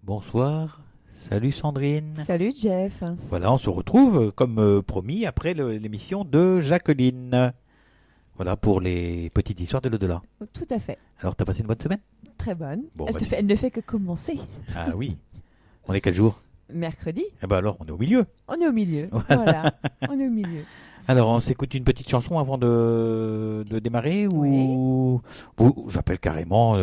Bonsoir, salut Sandrine. Salut Jeff. Voilà, on se retrouve comme promis après l'émission de Jacqueline. Voilà pour les petites histoires de l'au-delà. Tout à fait. Alors, t'as passé une bonne semaine? Très bonne. Bon, Elle ne fait que commencer. Ah oui. On est quel jour? Mercredi, Eh ben alors, on est au milieu. on est au milieu. Voilà, on est au milieu. Alors, on s'écoute une petite chanson avant de démarrer ou j'appelle carrément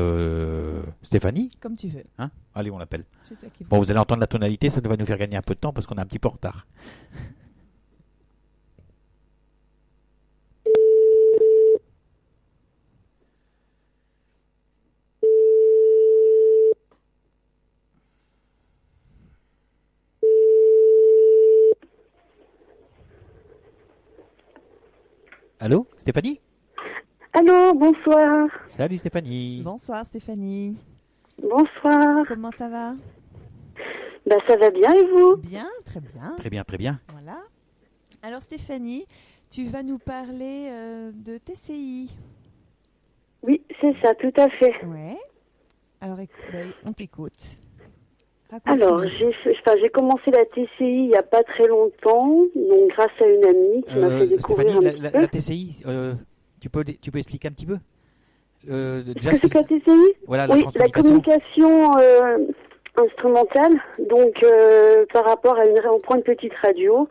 Stéphanie, Comme tu veux. hein? Allez, on l'appelle. C'est toi qui veux. Bon, vous allez entendre la tonalité, ça va nous faire gagner un peu de temps parce qu'on est un petit peu en retard. Allô, Stéphanie? Allô, bonsoir. Salut Stéphanie. Bonsoir Stéphanie. Bonsoir. Comment ça va? Ça va bien et vous? Bien, très bien. Très bien, très bien. Voilà. Alors Stéphanie, tu vas nous parler de TCI. Oui, c'est ça, tout à fait. Ouais. Alors on t'écoute. Alors, Raconte-nous. j'ai commencé la TCI il n'y a pas très longtemps, donc grâce à une amie qui m'a fait découvrir Stéphanie, un petit peu. la TCI, tu peux expliquer un petit peu déjà Qu'est-ce que c'est la TCI? voilà, la Oui, la transcommunication. communication instrumentale. Donc, par rapport à on prend une petite radio,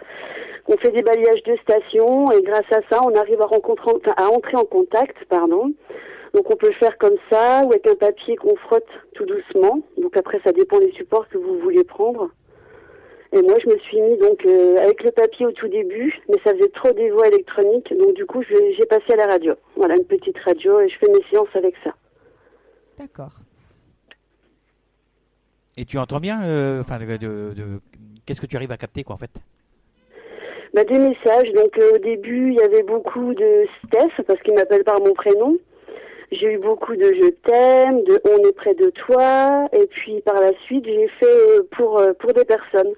on fait des balayages de stations et grâce à ça, on arrive à entrer en contact, pardon. Donc on peut le faire comme ça ou avec un papier qu'on frotte tout doucement. Donc après ça dépend des supports que vous voulez prendre. Et moi je me suis mis donc avec le papier au tout début, mais ça faisait trop des voix électroniques. Donc du coup j'ai passé à la radio. Voilà, une petite radio et je fais mes séances avec ça. D'accord. Et tu entends bien qu'est-ce que tu arrives à capter quoi en fait? Des messages. Donc au début il y avait beaucoup de Steph parce qu'il m'appelle par mon prénom. J'ai eu beaucoup de je t'aime, de on est près de toi, et puis par la suite j'ai fait pour des personnes.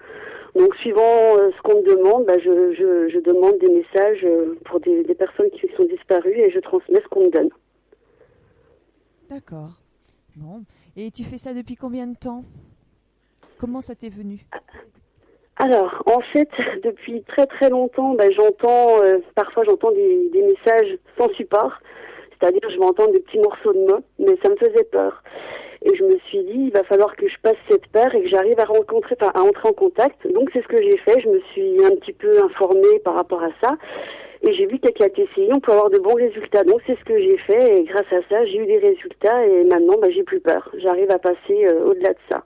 Donc suivant ce qu'on me demande, je demande des messages pour des personnes qui sont disparues et je transmets ce qu'on me donne. D'accord. Bon. Et tu fais ça depuis combien de temps? Comment ça t'est venu? Alors en fait depuis très très longtemps, parfois j'entends des messages sans support. C'est-à-dire, je vais entendre des petits morceaux de mots, mais ça me faisait peur. Et je me suis dit, il va falloir que je passe cette paire et que j'arrive à entrer en contact. Donc, c'est ce que j'ai fait. Je me suis un petit peu informée par rapport à ça. Et j'ai vu qu'avec la TCI, on peut avoir de bons résultats. Donc, c'est ce que j'ai fait. Et grâce à ça, j'ai eu des résultats. Et maintenant, j'ai plus peur. J'arrive à passer au-delà de ça.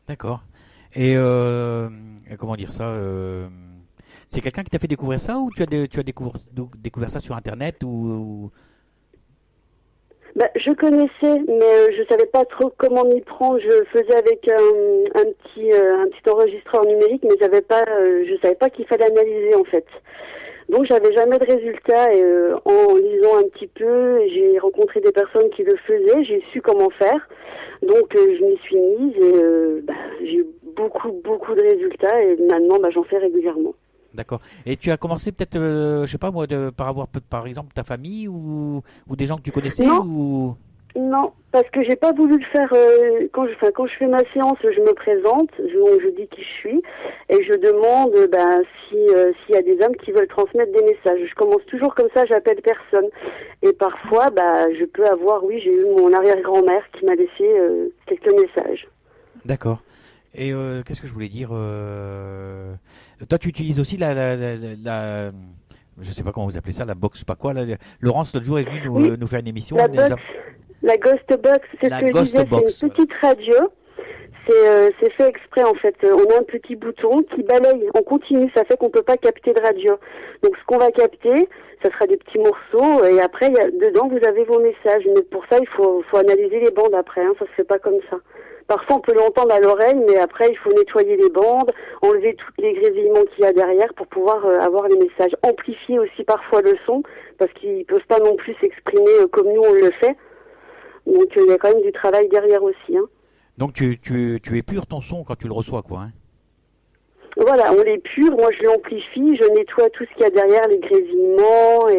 D'accord. Et comment dire ça c'est quelqu'un qui t'a fait découvrir ça ou tu as découvert ça sur internet ou... Je connaissais, mais je savais pas trop comment m'y prendre. Je faisais avec un petit enregistreur numérique, mais je savais pas qu'il fallait analyser en fait. Donc j'avais jamais de résultats et en lisant un petit peu, j'ai rencontré des personnes qui le faisaient, j'ai su comment faire. Donc je m'y suis mise et j'ai eu beaucoup de résultats et maintenant j'en fais régulièrement. D'accord. Et tu as commencé peut-être, je sais pas moi, par avoir par exemple ta famille ou des gens que tu connaissais Non. ou... Non, parce que j'ai pas voulu le faire quand je fais ma séance, je me présente, je dis qui je suis et je demande s'il y a des âmes qui veulent transmettre des messages. Je commence toujours comme ça, j'appelle personne. Et parfois je peux avoir j'ai eu mon arrière-grand-mère qui m'a laissé quelques messages. D'accord. Et qu'est-ce que je voulais dire toi, tu utilises aussi je sais pas comment vous appelez ça, la box, pas quoi. Laurence, l'autre jour, est venue nous faire une émission. La Ghost Box, c'est ce que je disais, c'est une petite radio. C'est fait exprès en fait. On a un petit bouton qui balaye en continu, ça fait qu'on peut pas capter de radio. Donc ce qu'on va capter, ça sera des petits morceaux et après dedans vous avez vos messages. Mais pour ça il faut analyser les bandes après, ça se fait pas comme ça. Parfois on peut l'entendre à l'oreille, mais après il faut nettoyer les bandes, enlever tous les grésillements qu'il y a derrière pour pouvoir avoir les messages. Amplifier aussi parfois le son, parce qu'ils peuvent pas non plus s'exprimer comme nous on le fait. Donc il y a quand même du travail derrière aussi. Donc tu épures ton son quand tu le reçois, quoi. Voilà, on l'épure, moi je l'amplifie, je nettoie tout ce qu'il y a derrière, les grésillements,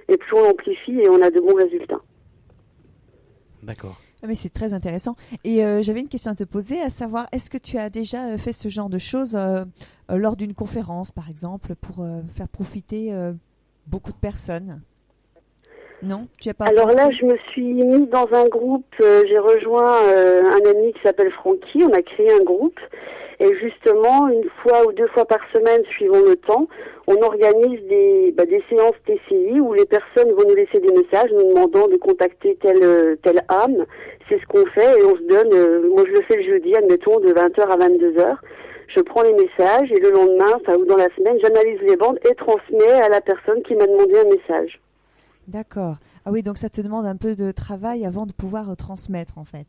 et plus on l'amplifie et on a de bons résultats. D'accord. Mais c'est très intéressant. Et j'avais une question à te poser, à savoir, est-ce que tu as déjà fait ce genre de choses lors d'une conférence, par exemple, pour faire profiter beaucoup de personnes? Non, tu as pas Alors pensé? là, je me suis mise dans un groupe, j'ai rejoint un ami qui s'appelle Francky, on a créé un groupe, et justement, une fois ou deux fois par semaine, suivant le temps, on organise des séances TCI où les personnes vont nous laisser des messages nous demandant de contacter telle âme. C'est ce qu'on fait et on se donne, moi je le fais le jeudi, admettons, de 20h à 22h. Je prends les messages et le lendemain, ou dans la semaine, j'analyse les bandes et transmets à la personne qui m'a demandé un message. D'accord. Ah oui, donc ça te demande un peu de travail avant de pouvoir transmettre, en fait.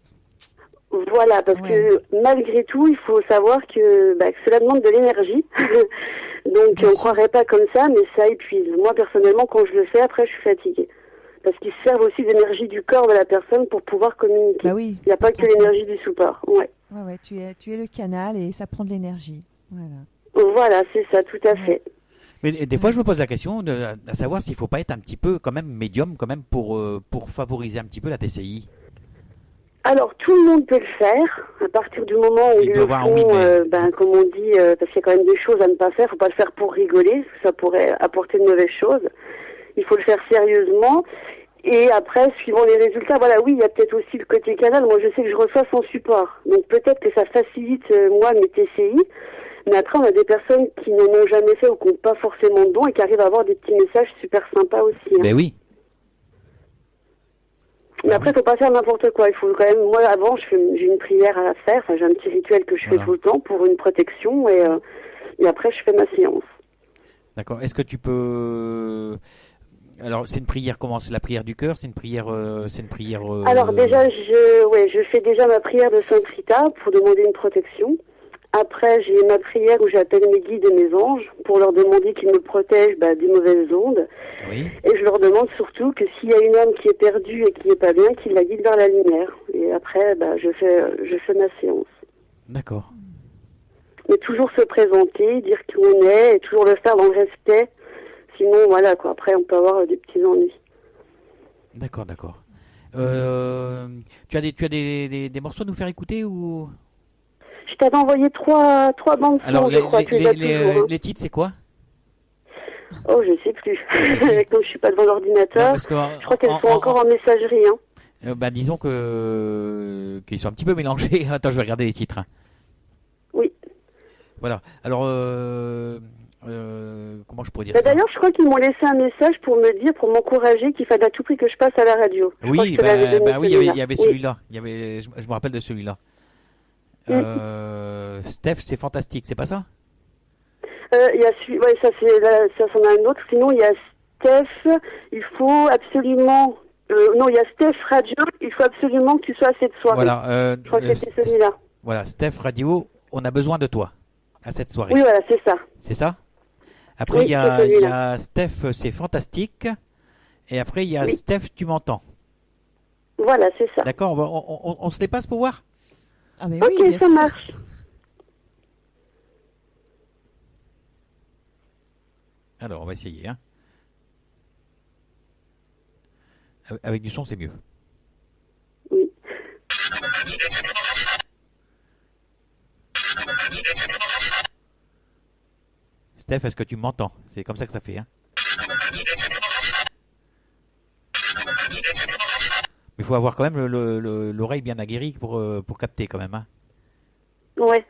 Voilà, parce que malgré tout, il faut savoir que cela demande de l'énergie. Donc on ne croirait pas comme ça, mais ça épuise. Moi, personnellement, quand je le fais, après, je suis fatiguée. Parce qu'ils servent aussi d'énergie du corps de la personne pour pouvoir communiquer. Bah oui, il n'y a pas que l'énergie du support. Ouais. Ouais, tu es le canal et ça prend de l'énergie. Voilà. Voilà, c'est ça, tout à fait. Mais des fois, je me pose la question à savoir s'il ne faut pas être un petit peu quand même médium quand même pour favoriser un petit peu la TCI. Alors, tout le monde peut le faire, à partir du moment où ils le font, comme on dit, parce qu'il y a quand même des choses à ne pas faire, il ne faut pas le faire pour rigoler, parce que ça pourrait apporter de mauvaises choses. Il faut le faire sérieusement. Et après, suivant les résultats, voilà, oui, il y a peut-être aussi le côté canal. Moi, je sais que je reçois sans support. Donc, peut-être que ça facilite, moi, mes TCI. Mais après, on a des personnes qui n'en ont jamais fait ou qui n'ont pas forcément de dons et qui arrivent à avoir des petits messages super sympas aussi. Hein. Ben oui. Mais après, il ne faut pas faire n'importe quoi. Il faut quand même, moi, avant, j'ai une prière à faire. Enfin, j'ai un petit rituel que je fais tout le temps pour une protection. Et après, je fais ma séance. D'accord. Est-ce que tu peux... Alors, c'est une prière comment? C'est la prière du cœur? C'est une prière... Alors, déjà, je fais déjà ma prière de Sainte Rita pour demander une protection. Après, j'ai ma prière où j'appelle mes guides et mes anges pour leur demander qu'ils me protègent des mauvaises ondes. Oui. Et je leur demande surtout que s'il y a une âme qui est perdue et qui n'est pas bien, qu'ils la guident vers la lumière. Et après, je fais ma séance. D'accord. Mais toujours se présenter, dire qui on est, et toujours le faire dans le respect. Sinon, voilà, quoi. Après, on peut avoir des petits ennuis. D'accord. Tu as des morceaux à nous faire écouter ou... Je t'avais envoyé trois bandes son, je crois. Les titres, c'est quoi? Oh, je sais plus. Comme je suis pas devant l'ordinateur, je crois qu'elles sont encore en messagerie. Hein. Disons qu'ils sont un petit peu mélangés. Attends, je vais regarder les titres. Hein. Oui. Voilà. Alors, comment je pourrais dire ça? D'ailleurs, je crois qu'ils m'ont laissé un message pour m'encourager qu'il fallait à tout prix que je passe à la radio. Oui, il y avait celui-là. Je me rappelle de celui-là. Steph, c'est fantastique, c'est pas ça? Il y a ça c'en a un autre. Sinon, il y a Steph. Il faut absolument. Non, il y a Steph Radio. Il faut absolument que tu sois à cette soirée. Voilà. Je crois que c'était celui-là. Voilà, Steph Radio. On a besoin de toi à cette soirée. Oui, voilà, c'est ça. C'est ça? Après, il y a Steph, c'est fantastique. Et après, il y a Steph, tu m'entends. Voilà, c'est ça. D'accord, on se les passe pour voir? Ah mais ok, oui, ça marche. Alors, on va essayer. Hein. Avec du son, c'est mieux. Oui. Steph, est-ce que tu m'entends? C'est comme ça que ça fait. Hein. Mais il faut avoir quand même l'oreille bien aguerrie pour capter quand même. Hein. Ouais,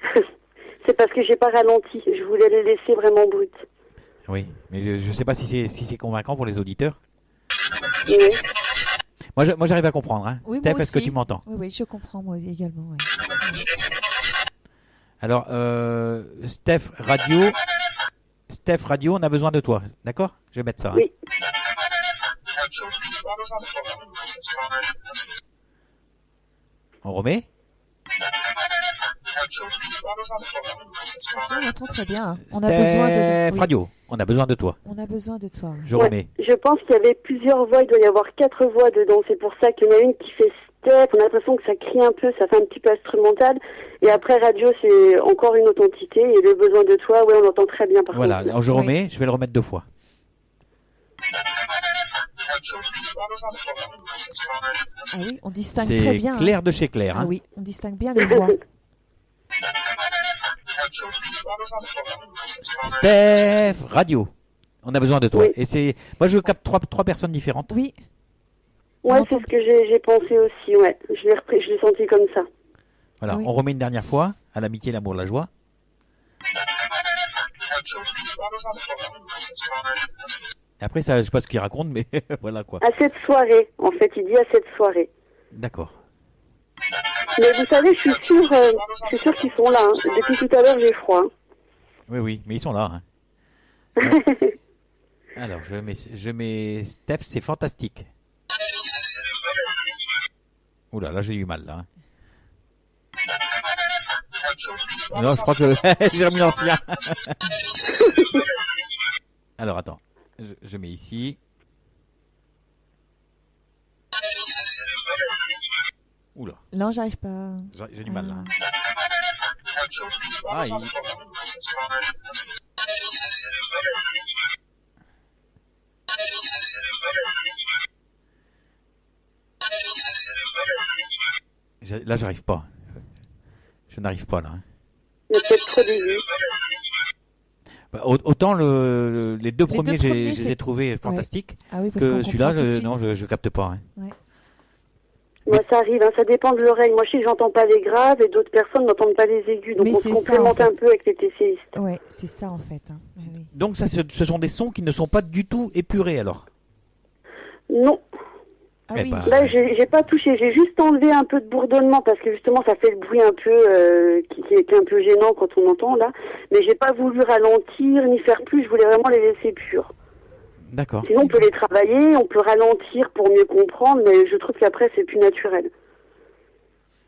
c'est parce que j'ai pas ralenti. Je voulais les laisser vraiment brutes. Oui, mais je ne sais pas si c'est convaincant pour les auditeurs. Oui. Moi j'arrive à comprendre. Hein. Oui, Steph, est-ce que tu m'entends? Oui, je comprends moi également. Ouais. Alors, Steph Radio, on a besoin de toi. D'accord? Je vais mettre ça. Hein. Oui. On remet? On entend très bien. On Steph a besoin de Radio, on a besoin de toi. On a besoin de toi. Je remets. Je pense qu'il y avait plusieurs voix. Il doit y avoir 4 voix dedans. C'est pour ça qu'il y en a une qui fait Steph. On a l'impression que ça crie un peu, ça fait un petit peu instrumental. Et après radio, c'est encore une autre entité. Et le besoin de toi, on l'entend très bien par voilà, contre. alors je remets, je vais le remettre 2 fois. Ah oui, on distingue C'est très bien. Claire de chez Claire. Ah oui, on distingue bien les voix. Steph, radio. On a besoin de toi. Oui. Et moi je capte trois personnes différentes. Oui. Ouais, c'est ce que j'ai pensé aussi, ouais. Je l'ai senti comme ça. Voilà, Oui. on remet une dernière fois à l'amitié, l'amour, la joie. Et après, ça, je sais pas ce qu'il raconte, mais voilà quoi. À cette soirée, en fait, il dit à cette soirée. D'accord. Mais vous savez, je suis sûre qu'ils sont là. Hein. Depuis tout à l'heure, j'ai froid. Hein. Oui, mais ils sont là. Hein. Ouais. Alors, je mets Steph, c'est fantastique. Oula, là j'ai eu mal là. Non, je crois que j'ai remis l'ancien. Alors attends, je mets ici. Oula. Non, j'arrive pas. J'ai du mal là. Ah, là, j'arrive pas. Je n'arrive pas là. Il y a peut-être trop d'aigus. Bah, autant les deux premiers, je les ai trouvés fantastiques. Ah oui, parce que qu'on celui-là, comprend tout de suite. non, je capte pas. Hein. Ouais. Moi, ça arrive, hein, ça dépend de l'oreille. Moi, je sais que j'entends pas les graves et d'autres personnes n'entendent pas les aigus. Donc, Mais on c'est se ça, complémente en fait. un peu avec les TCistes. Ouais, c'est ça en fait. Hein. Ah oui. Donc ça, ce sont des sons qui ne sont pas du tout épurés alors. Non. Ah Eh oui. ben, Là, j'ai pas touché. J'ai juste enlevé un peu de bourdonnement parce que justement, ça fait le bruit un peu qui est un peu gênant quand on entend là. Mais j'ai pas voulu ralentir ni faire plus. Je voulais vraiment les laisser purs. D'accord. Sinon, on peut les travailler, on peut ralentir pour mieux comprendre, mais je trouve qu'après, c'est plus naturel.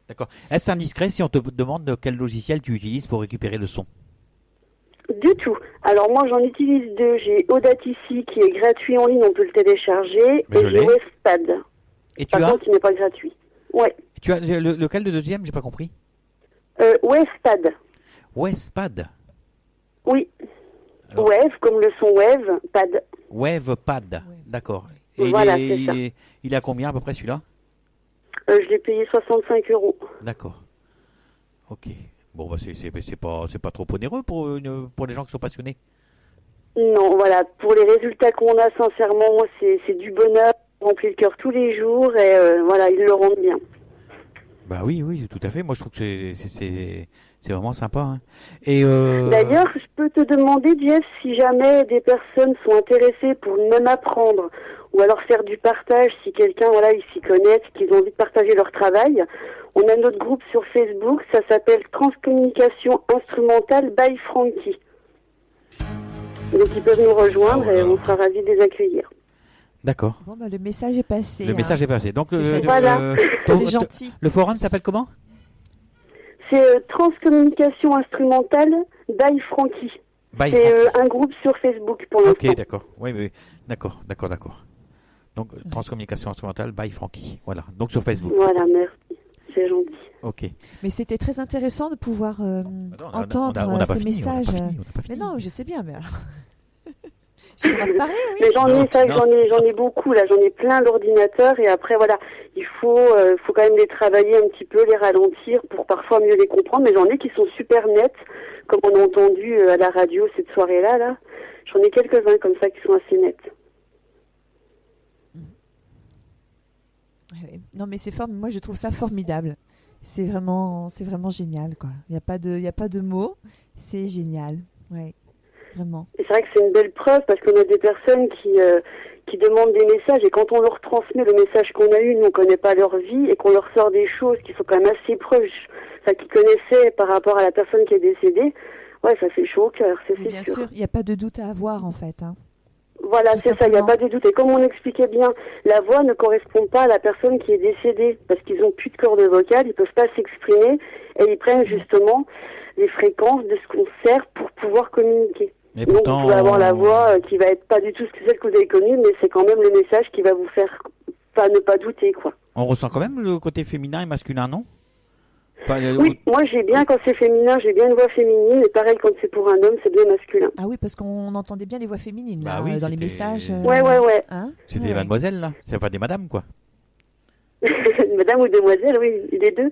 D'accord. Est-ce indiscret si on te demande quel logiciel tu utilises pour récupérer le son? Du tout. Alors moi j'en utilise deux. J'ai Audacity qui est gratuit en ligne, on peut le télécharger. Mais je et j'ai l'ai. Westpad. Et tu Par as contre, il n'est pas gratuit. Ouais. Tu as lequel de deuxième? J'ai pas compris. Westpad. Westpad. Oui. Alors- Wave comme le son wave, pad. Wavepad. D'accord. Et Voilà, c'est ça. il est à combien à peu près celui-là? Je l'ai payé 65 €. D'accord. Ok. Bon bah c'est pas trop onéreux pour les gens qui sont passionnés. Non, voilà. Pour les résultats qu'on a, sincèrement, moi, c'est du bonheur. On remplit le cœur tous les jours et voilà, ils le rendent bien. Bah oui, tout à fait. Moi je trouve que c'est vraiment sympa. Hein. Et D'ailleurs, je peux te demander, Jeff, si jamais des personnes sont intéressées pour même apprendre ou alors faire du partage, si quelqu'un, voilà, ils s'y connaissent, qu'ils ont envie de partager leur travail, on a notre groupe sur Facebook, ça s'appelle Transcommunication Instrumentale by Frankie. Donc ils peuvent nous rejoindre et on sera ravis de les accueillir. D'accord. Bon, bah, le message est passé. Le message est passé. Donc Voilà. C'est gentil. Le forum s'appelle comment? C'est Transcommunication Instrumentale by Frankie. By C'est Frankie. un groupe sur Facebook pour l'instant. Ok, d'accord. Oui. D'accord. Donc transcommunication instrumentale by Frankie. Voilà. Donc sur Facebook. Voilà, merci. C'est gentil. Ok. Mais c'était très intéressant de pouvoir Attends, entendre on n'a pas ces fini, messages. on n'a pas fini. Mais non, je sais bien, mais alors. J'ai le droit de parler, oui. Mais j'en ai, Non, c'est vrai que non. j'en ai beaucoup là, j'en ai plein l'ordinateur et après voilà, il faut quand même les travailler un petit peu, les ralentir pour parfois mieux les comprendre. Mais j'en ai qui sont super nets, comme on a entendu à la radio cette soirée-là. Là, j'en ai quelques-uns comme ça qui sont assez nets. Ouais. Non, mais moi je trouve ça formidable. C'est vraiment génial, quoi. Il y a pas de mots. C'est génial. Ouais. Vraiment. Et c'est vrai que c'est une belle preuve parce qu'on a des personnes qui demandent des messages et quand on leur transmet le message qu'on a eu, nous on connaît pas leur vie et qu'on leur sort des choses qui sont quand même assez proches, enfin qu'ils connaissaient par rapport à la personne qui est décédée, ouais, ça fait chaud au cœur, Mais c'est bien sûr. sûr, il n'y a pas de doute à avoir en fait. Hein. Voilà, Tout c'est ça, il n'y a simplement. pas de doute. Et comme on expliquait bien, la voix ne correspond pas à la personne qui est décédée parce qu'ils n'ont plus de corde vocale, ils peuvent pas s'exprimer et ils prennent justement les fréquences de ce qu'on sert pour pouvoir communiquer. Mais Donc pourtant, vous pouvez avoir la voix qui va être pas du tout celle que vous avez connue, mais c'est quand même le message qui va vous faire pas ne pas douter, quoi. on ressent quand même le côté féminin et masculin, non? Oui, moi j'ai bien quand c'est féminin, j'ai bien une voix féminine, et pareil quand c'est pour un homme, c'est bien masculin. Ah oui, parce qu'on entendait bien les voix féminines là, oui, dans les messages. Ouais. Hein c'était des mademoiselles là, c'est pas des madames quoi. Madame ou demoiselle, oui, les deux.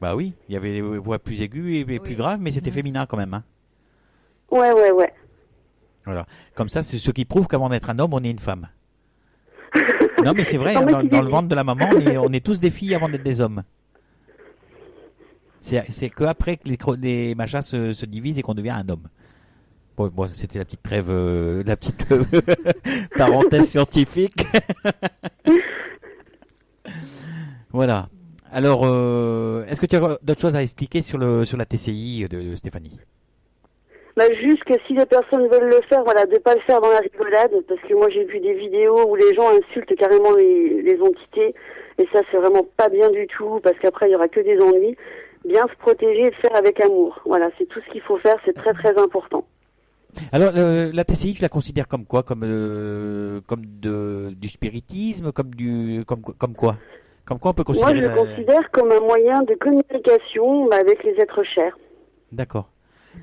Bah oui, il y avait des voix plus aiguës et plus graves, mais c'était féminin quand même. Hein. Ouais. Voilà. Comme ça, c'est ce qui prouve qu'avant d'être un homme, on est une femme. Non, mais c'est vrai, hein, dans le ventre de la maman, on est tous des filles avant d'être des hommes. C'est qu'après que les machins se divisent et qu'on devient un homme. Bon, c'était la petite trêve, la petite parenthèse scientifique. Voilà. Alors, est-ce que tu as d'autres choses à expliquer sur la TCI de Stéphanie? Juste que si les personnes veulent le faire, voilà, de pas le faire dans la rigolade, parce que moi j'ai vu des vidéos où les gens insultent carrément les entités, et ça c'est vraiment pas bien du tout, parce qu'après il y aura que des ennuis. Bien se protéger et le faire avec amour. Voilà, c'est tout ce qu'il faut faire, c'est très très important. Alors, la TCI, tu la considères comme quoi? Comme du spiritisme, comme quoi? Comme quoi on peut considérer? Moi je le considère comme un moyen de communication avec les êtres chers. D'accord.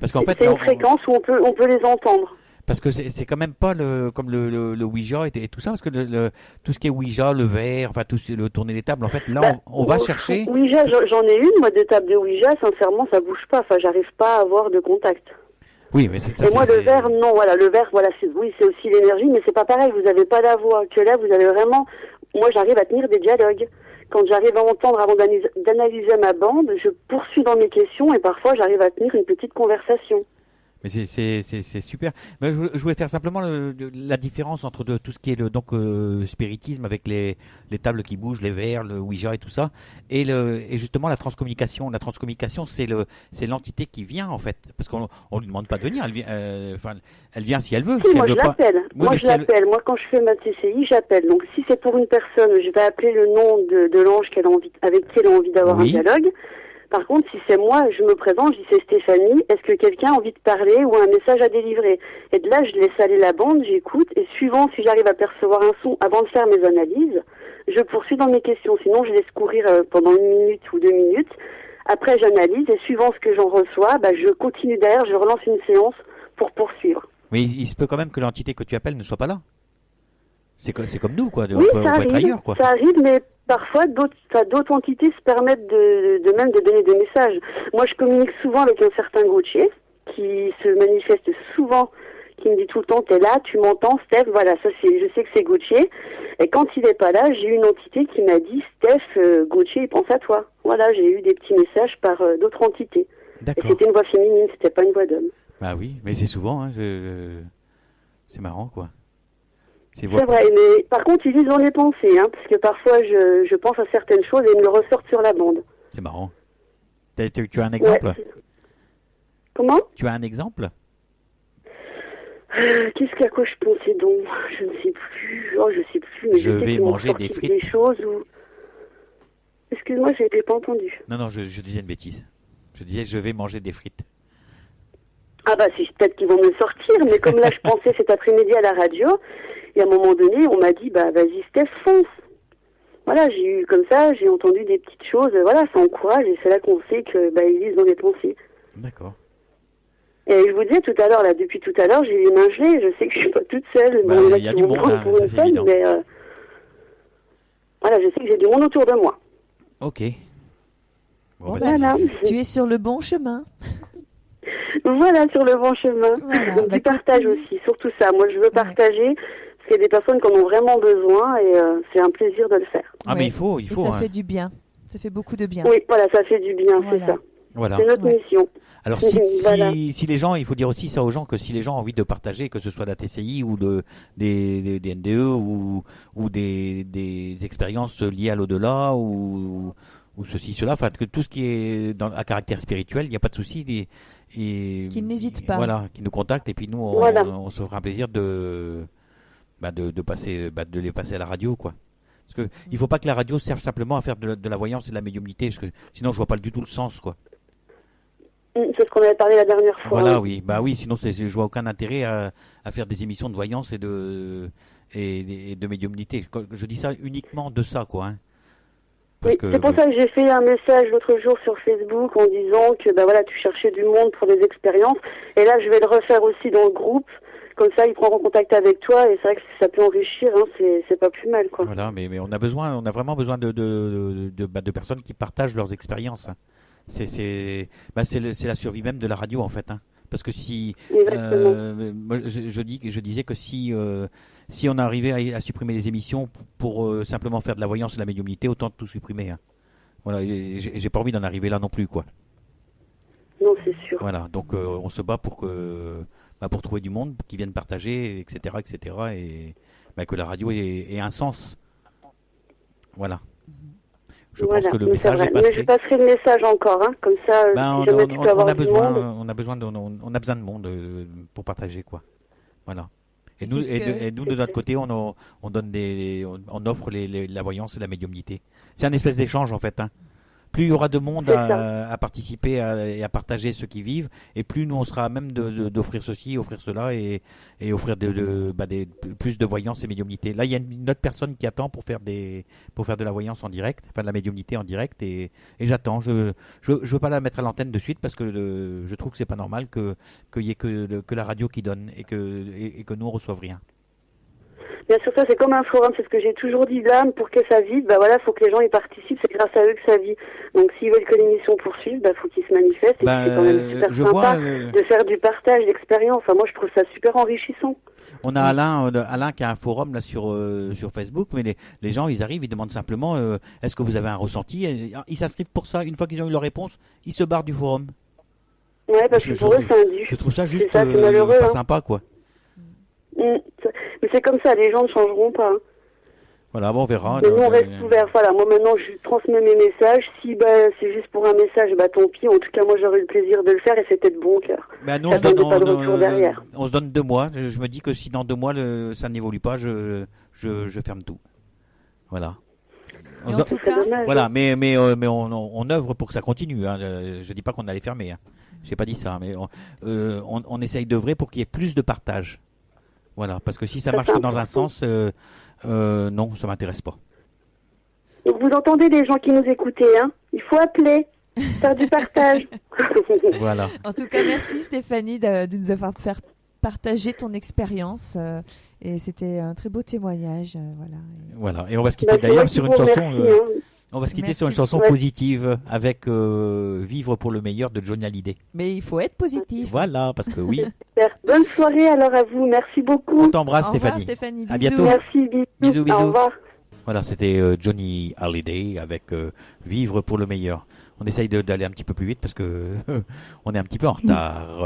Parce qu'en fait, c'est une fréquence où on peut les entendre. Parce que c'est quand même pas comme le Ouija et tout ça, parce que tout ce qui est Ouija, le verre, enfin tout le tourner des tables, en fait, là on va chercher. Ouija, j'en ai une, moi, de table de Ouija, sincèrement, ça bouge pas. Enfin, j'arrive pas à avoir de contact. Oui, mais c'est ça. Et moi, le verre, non, voilà, le verre, voilà, c'est aussi l'énergie, mais c'est pas pareil. Vous avez pas la voix. Que là, vous avez vraiment. Moi, j'arrive à tenir des dialogues. Quand j'arrive à entendre avant d'analyser ma bande, je poursuis dans mes questions et parfois j'arrive à tenir une petite conversation. Mais c'est super. Mais je voulais faire simplement la différence entre tout ce qui est le spiritisme avec les tables qui bougent, les verres, le Ouija et tout ça, et justement la transcommunication. La transcommunication, c'est l'entité qui vient en fait, parce qu'on lui demande pas de venir. Elle vient si elle veut. Si moi je l'appelle. Moi je l'appelle. Moi quand je fais ma TCI, j'appelle. Donc si c'est pour une personne, je vais appeler le nom de l'ange avec qui elle a envie d'avoir un dialogue. Par contre, si c'est moi, je me présente, je dis c'est Stéphanie, est-ce que quelqu'un a envie de parler ou un message à délivrer? Et de là, je laisse aller la bande, j'écoute, et suivant si j'arrive à percevoir un son avant de faire mes analyses, je poursuis dans mes questions. Sinon, je laisse courir pendant 1 minute ou 2 minutes. Après, j'analyse, et suivant ce que j'en reçois, je continue derrière, je relance une séance pour poursuivre. Mais il se peut quand même que l'entité que tu appelles ne soit pas là. C'est comme nous, quoi. Oui, on peut être ailleurs, quoi. Ça arrive, mais parfois d'autres entités se permettent de même de donner des messages. Moi, je communique souvent avec un certain Gauthier qui se manifeste souvent, qui me dit tout le temps, t'es là, tu m'entends, Steph. Voilà, ça je sais que c'est Gauthier. Et quand il n'est pas là, j'ai eu une entité qui m'a dit, Steph, Gauthier, il pense à toi. Voilà, j'ai eu des petits messages par d'autres entités. D'accord. Et c'était une voix féminine, c'était pas une voix d'homme. Bah oui, mais c'est souvent, hein, c'est marrant, quoi. C'est vrai, mais par contre, ils disent dans les pensées, hein, parce que parfois, je pense à certaines choses et ils me le ressortent sur la bande. C'est marrant. Tu as un exemple? Ouais, comment? Tu as un exemple? Qu'est-ce qu'à quoi je pensais donc? Je ne sais plus. Oh, je sais plus. Mais je vais manger des frites. Des choses où... Excuse-moi, je n'ai pas entendu. Non, je disais une bêtise. Je disais, je vais manger des frites. Ah c'est peut-être qu'ils vont me sortir, mais comme là, je pensais cet après-midi à la radio... Et à un moment donné, on m'a dit, vas-y Steph, fonce. Voilà, j'ai eu comme ça, j'ai entendu des petites choses, voilà, ça encourage, et c'est là qu'on sait que ils lisent dans les pensées. D'accord. Et je vous disais tout à l'heure, là, depuis tout à l'heure, j'ai les mains gelées, je sais que je suis pas toute seule. Il y a du monde, hein, ça c'est évident. Mais voilà, je sais que j'ai du monde autour de moi. Ok. Bon, voilà. Tu es sur le bon chemin. Voilà, sur le bon chemin. Voilà, donc du partage aussi, surtout ça. Moi, je veux partager, parce qu'il y a des personnes qui en ont vraiment besoin, et c'est un plaisir de le faire. Ah, mais il faut. Et ça fait du bien. Ça fait beaucoup de bien. Oui, voilà, ça fait du bien, c'est ça. Voilà. C'est notre mission. Alors, si les gens, il faut dire aussi ça aux gens, que si les gens ont envie de partager, que ce soit la TCI ou des NDE ou des expériences liées à l'au-delà ou ceci, cela, enfin, que tout ce qui est à caractère spirituel, il n'y a pas de souci. Qu'ils n'hésitent pas. Voilà, qui nous contactent, et puis nous, on se fera un plaisir de les passer à la radio, quoi. Parce que il faut pas que la radio serve simplement à faire de la voyance et de la médiumnité, parce que sinon je vois pas du tout le sens, quoi. C'est ce qu'on avait parlé la dernière fois. Voilà, oui. Sinon je vois aucun intérêt à faire des émissions de voyance et de médiumnité. Je dis ça uniquement de ça, quoi. Hein. Oui, c'est pour ça que j'ai fait un message l'autre jour sur Facebook en disant que voilà, tu cherchais du monde pour des expériences. Et là, je vais le refaire aussi dans le groupe. Comme ça, ils prendront contact avec toi. Et c'est vrai que ça peut enrichir. Hein, c'est pas plus mal, quoi. Voilà, mais on a vraiment besoin de personnes qui partagent leurs expériences. Hein. C'est la survie même de la radio, en fait. Hein. Parce que si moi, je disais que si on arrivait à supprimer les émissions pour simplement faire de la voyance et de la médiumnité, autant tout supprimer. Hein. Voilà, j'ai pas envie d'en arriver là non plus, quoi. Non, c'est sûr. Voilà, donc on se bat pour trouver du monde qui vienne partager, etc., et que la radio ait un sens. Voilà. Je pense que le message est passé. Mais je passerai le message encore, hein, comme ça. Si jamais tu peux avoir du monde. On a besoin de monde pour partager, quoi. Voilà. Et nous, de notre côté, on offre la voyance et la médiumnité. C'est un espèce d'échange, en fait. Hein. Plus il y aura de monde à participer et à partager ce qu'ils vivent, et plus nous on sera à même d'offrir ceci, offrir cela, et offrir plus de voyance et médiumnité. Là, il y a une autre personne qui attend pour faire de la voyance en direct, enfin de la médiumnité en direct, et j'attends. Je veux pas la mettre à l'antenne de suite parce que je trouve que c'est pas normal qu'il y ait que la radio qui donne et que nous on reçoive rien. Bien sûr, ça c'est comme un forum, c'est ce que j'ai toujours dit là, pour que ça vive, faut que les gens y participent, c'est grâce à eux que ça vit. Donc s'ils veulent que l'émission poursuive, faut qu'ils se manifestent, et c'est quand même super sympa de faire du partage d'expérience. Enfin, moi je trouve ça super enrichissant. On a Alain qui a un forum là sur Facebook, mais les gens ils arrivent, ils demandent simplement est-ce que vous avez un ressenti, ils s'inscrivent pour ça, une fois qu'ils ont eu leur réponse, ils se barrent du forum. Ouais, parce que pour eux c'est indu. Je trouve ça juste pas sympa, quoi. Mais c'est comme ça, les gens ne changeront pas. Hein. Voilà, on verra. Mais nous, on reste ouvert. Voilà, moi maintenant, je transmets mes messages. Si c'est juste pour un message, tant pis. En tout cas, moi, j'aurais eu le plaisir de le faire et c'était de bon cœur. Nous, on se donne 2 mois. Je me dis que si dans 2 mois, ça n'évolue pas, je ferme tout. Voilà. Voilà, mais on œuvre pour que ça continue. Hein. Je dis pas qu'on allait fermer. Hein. J'ai pas dit ça, mais on essaye d'œuvrer pour qu'il y ait plus de partage. Voilà, parce que si ça marche que dans un sens, non, ça m'intéresse pas. Donc vous entendez les gens qui nous écoutent, hein. Il faut appeler, faire du partage. Voilà. En tout cas, merci Stéphanie de nous avoir fait partager ton expérience. Et c'était un très beau témoignage. Voilà, et on va se quitter d'ailleurs sur une chanson... On va se quitter sur une chanson positive avec Vivre pour le meilleur de Johnny Hallyday. Mais il faut être positif. Voilà, parce que oui. Bonne soirée alors à vous, merci beaucoup. On t'embrasse Stéphanie. Stéphanie. À bientôt. Merci, bisous. Au revoir. Voilà, c'était Johnny Hallyday avec Vivre pour le meilleur. On essaye d'aller un petit peu plus vite parce que on est un petit peu en retard.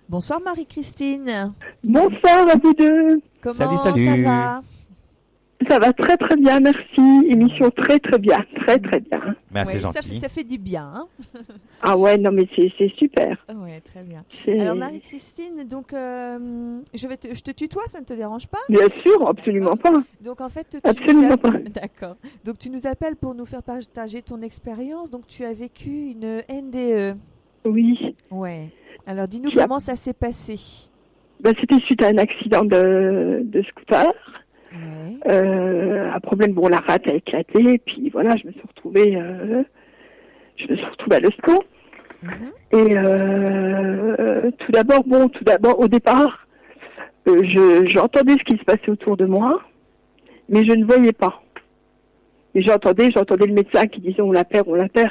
Bonsoir Marie-Christine. Bonsoir à vous deux. Comment salut. ça va ? Ça va très très bien, merci. Émission très très bien, très très bien. Merci, gentil. Ça fait du bien. Hein. Ah ouais, non mais c'est super. Ouais, très bien. Alors Marie-Christine, donc je te tutoie, ça ne te dérange pas ? Bien sûr, absolument pas. Donc en fait, absolument pas. D'accord. Donc tu nous appelles pour nous faire partager ton expérience. Donc tu as vécu une NDE. Oui. Ouais. Alors dis-nous comment ça s'est passé. C'était suite à un accident de scooter. Ouais. Un problème, la rate a éclaté, et puis voilà, je me suis retrouvée à l'hosto. Et tout d'abord, au départ, j'entendais ce qui se passait autour de moi, mais je ne voyais pas. Et j'entendais le médecin qui disait on la perd,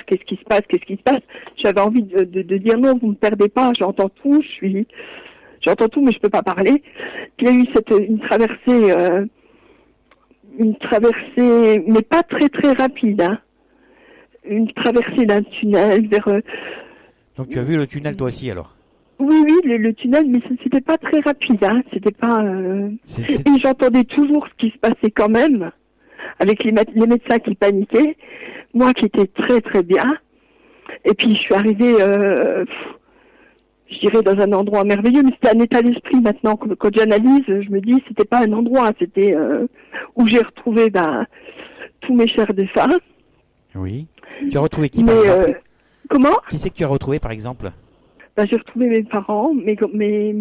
qu'est-ce qui se passe. J'avais envie de dire non, vous ne me perdez pas, j'entends tout, mais je peux pas parler. Puis il y a eu une traversée, mais pas très très rapide, hein. Une traversée d'un tunnel vers... Donc tu as vu le tunnel toi aussi alors ? Oui, le tunnel, mais c'était pas très rapide, hein. C'était pas... Et j'entendais toujours ce qui se passait quand même, avec les médecins qui paniquaient, moi qui étais très très bien. Et puis je suis arrivée... je dirais dans un endroit merveilleux, mais c'était un état d'esprit maintenant. Quand j'analyse, je me dis c'était pas un endroit, c'était où j'ai retrouvé tous mes chers défunts. Oui. Tu as retrouvé qui par exemple ? Comment ? Qui c'est que tu as retrouvé par exemple ? J'ai retrouvé mes parents, mes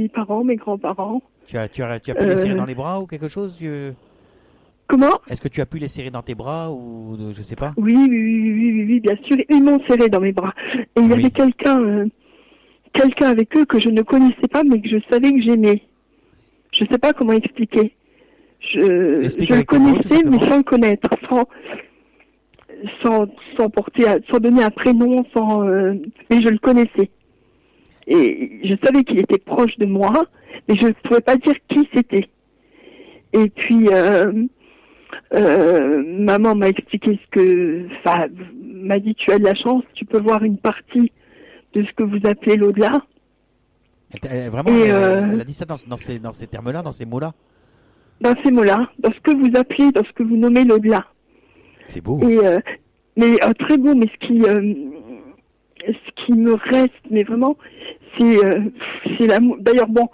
parents, mes grands-parents. Tu as pu les serrer dans les bras ou quelque chose ? Comment? Est-ce que tu as pu les serrer dans tes bras ou je sais pas? Oui, bien sûr. Ils m'ont serré dans mes bras. Et il y avait quelqu'un avec eux que je ne connaissais pas, mais que je savais que j'aimais. Je sais pas comment expliquer. Je le connaissais, mais sans le connaître, sans donner un prénom, mais je le connaissais. Et je savais qu'il était proche de moi, mais je ne pouvais pas dire qui c'était. Et puis, maman m'a expliqué m'a dit, tu as de la chance, tu peux voir une partie de ce que vous appelez l'au-delà. Vraiment, elle a dit ça dans ces termes-là, dans ces mots-là? Dans ces mots-là, dans ce que vous appelez, dans ce que vous nommez l'au-delà. C'est beau. Mais très beau, mais ce qui me reste, mais vraiment, c'est l'amour. D'ailleurs, bon,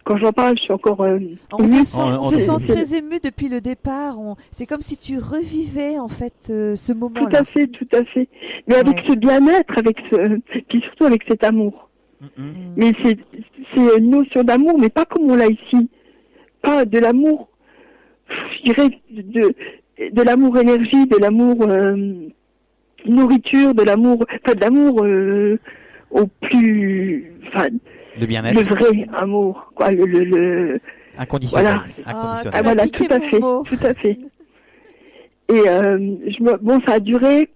quand j'en parle, je suis encore on te sent très ému depuis le départ. C'est comme si tu revivais en fait ce moment-là. Tout à fait. Mais avec ce bien-être, puis surtout avec cet amour. Mais c'est une notion d'amour, mais pas comme on l'a ici. Pas de l'amour, je dirais, de l'amour énergie, de l'amour nourriture, de l'amour au plus, le bien-être, le vrai amour, quoi, le inconditionnel. Voilà, voilà, tout à fait. Et ça a duré.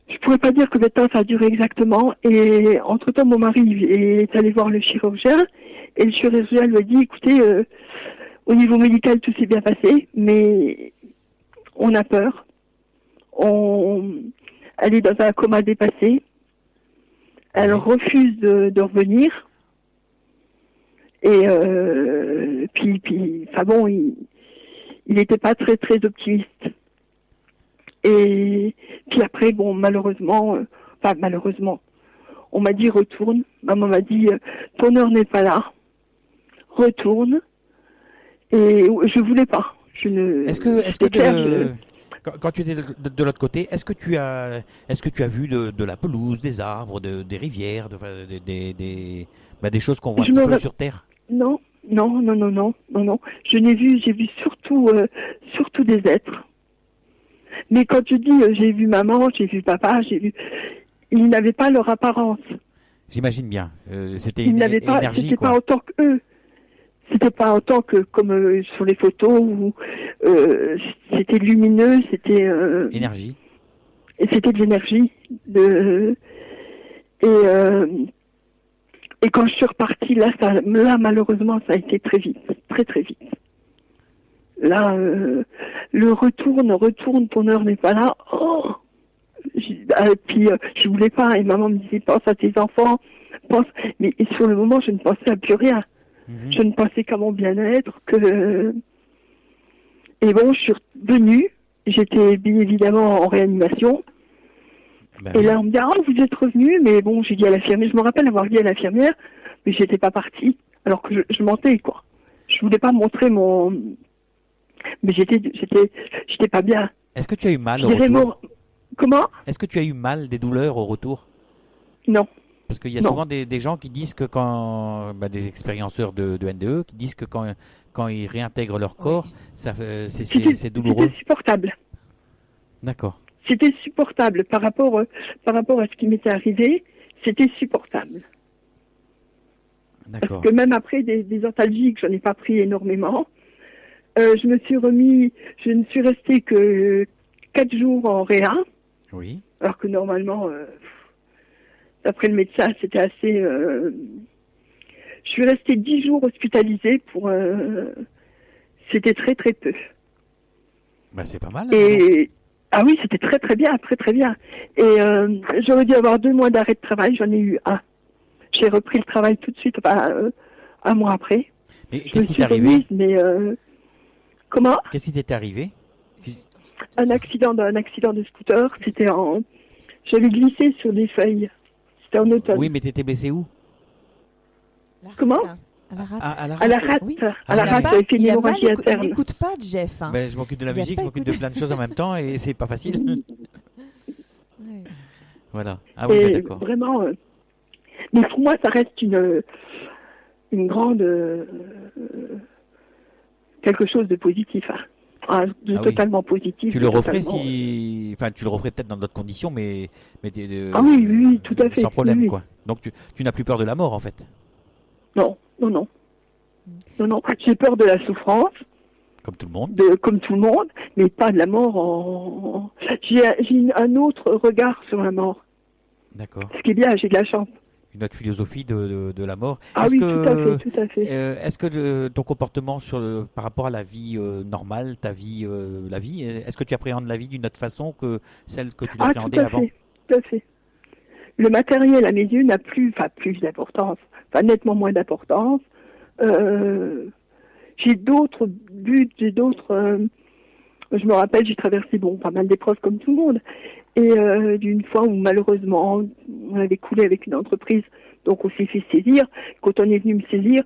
Je pourrais pas dire combien de temps ça a duré exactement. Et entre-temps, mon mari est allé voir le chirurgien. Et le chirurgien lui a dit, écoutez, au niveau médical, tout s'est bien passé, mais on a peur. Elle est dans un coma dépassé. Elle refuse de revenir. Et il n'était pas très très optimiste. Et puis après, bon, malheureusement, on m'a dit retourne. Maman m'a dit ton heure n'est pas là. Retourne. Et je voulais pas. Quand tu étais de l'autre côté, est-ce que tu as vu de la pelouse, des arbres, des rivières, des choses qu'on voit un petit peu sur Terre? Non. J'ai vu surtout des êtres. Mais quand tu dis j'ai vu maman, j'ai vu papa, ils n'avaient pas leur apparence. J'imagine bien. C'était énergie, quoi. Pas autant qu'eux. C'était pas autant que comme sur les photos où c'était lumineux, c'était énergie. Et c'était de l'énergie. Et quand je suis repartie, là malheureusement ça a été très vite, très très vite. Là, le retourne, ton heure n'est pas là. Oh, puis je voulais pas. Et maman me disait pense à tes enfants, pense. Mais sur le moment, je ne pensais à plus rien. Je ne pensais qu'à mon bien-être, Et bon, je suis revenue. J'étais bien évidemment en réanimation. Et là, on me dit vous êtes revenue, mais bon, j'ai dit à l'infirmière. Je me rappelle avoir dit à l'infirmière, mais j'étais pas partie, alors que je mentais quoi. Je voulais pas montrer mon. Mais j'étais pas bien. Est-ce que tu as eu mal au retour? Comment? Est-ce que tu as eu mal, des douleurs au retour? Non. Parce qu'il y a souvent des gens qui disent que des expérienceurs de NDE, qui disent que quand ils réintègrent leur corps, c'est douloureux. C'était supportable. D'accord. C'était supportable par rapport à ce qui m'était arrivé. C'était supportable. D'accord. Parce que même après des antalgiques, j'en ai pas pris énormément. Je ne suis restée que 4 jours en réa. Oui. Alors que normalement, d'après le médecin, c'était assez. Je suis restée 10 jours hospitalisée c'était très très peu. C'est pas mal. Ah oui, c'était très très bien, très très bien. Et j'aurais dû avoir 2 mois d'arrêt de travail, j'en ai eu 1. J'ai repris le travail tout de suite, 1 mois après. Mais qu'est-ce qui t'est arrivé? Comment? Qu'est-ce qui t'est arrivé? Un accident de scooter. J'avais glissé sur des feuilles. C'était en automne. Oui, mais t'étais blessé où? Comment? À la rate. Oui. À la rate, j'avais fait une hémorragie interne. N'écoute pas, Jeff. Je m'occupe de la musique, je m'occupe de plein de choses en même temps et c'est pas facile. Ouais. Voilà. Ah oui, d'accord. Vraiment. Mais pour moi, ça reste une grande. Quelque chose de positif. Totalement positif. Tu le referais tu le referais peut-être dans d'autres conditions, mais oui, tout à fait. Sans problème, oui. quoi. Donc tu n'as plus peur de la mort, en fait. Non. J'ai peur de la souffrance. Comme tout le monde. Comme tout le monde, mais pas de la mort J'ai un autre regard sur la mort. D'accord. Ce qui est bien, j'ai de la chance. Une autre philosophie de la mort. Tout à fait. Est-ce que ton comportement par rapport à la vie normale, la vie, est-ce que tu appréhendes la vie d'une autre façon que celle que tu l'appréhendais avant? Tout à fait. Le matériel à mes yeux n'a plus d'importance, nettement moins d'importance. J'ai d'autres buts, je me rappelle, j'ai traversé pas mal d'épreuves comme tout le monde. Et d'une fois où malheureusement, on avait coulé avec une entreprise, donc on s'est fait saisir. Quand on est venu me saisir,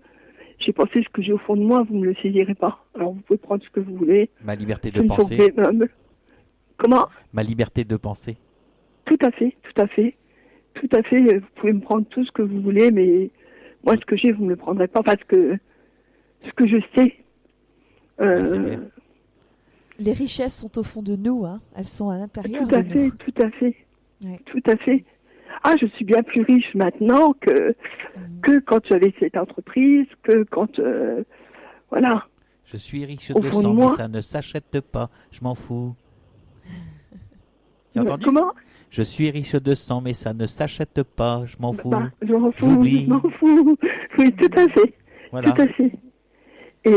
j'ai pensé ce que j'ai au fond de moi, vous ne me le saisirez pas. Alors vous pouvez prendre ce que vous voulez. Ma liberté de penser. Comment ? Ma liberté de penser. Tout à fait. Vous pouvez me prendre tout ce que vous voulez, mais moi ce que j'ai, vous ne me le prendrez pas parce que ce que je sais. C'est clair. Les richesses sont au fond de nous, hein. Elles sont à l'intérieur de nous. Tout à fait. Ah, je suis bien plus riche maintenant que quand j'avais cette entreprise, que quand... voilà. Je suis riche de sang, mais ça ne s'achète pas. Je m'en fous. Tu as entendu ? Comment ? Je suis riche de sang, mais ça ne s'achète pas. Je m'en fous. Je m'en fous. Oui, tout à fait. Voilà. Tout à fait. Et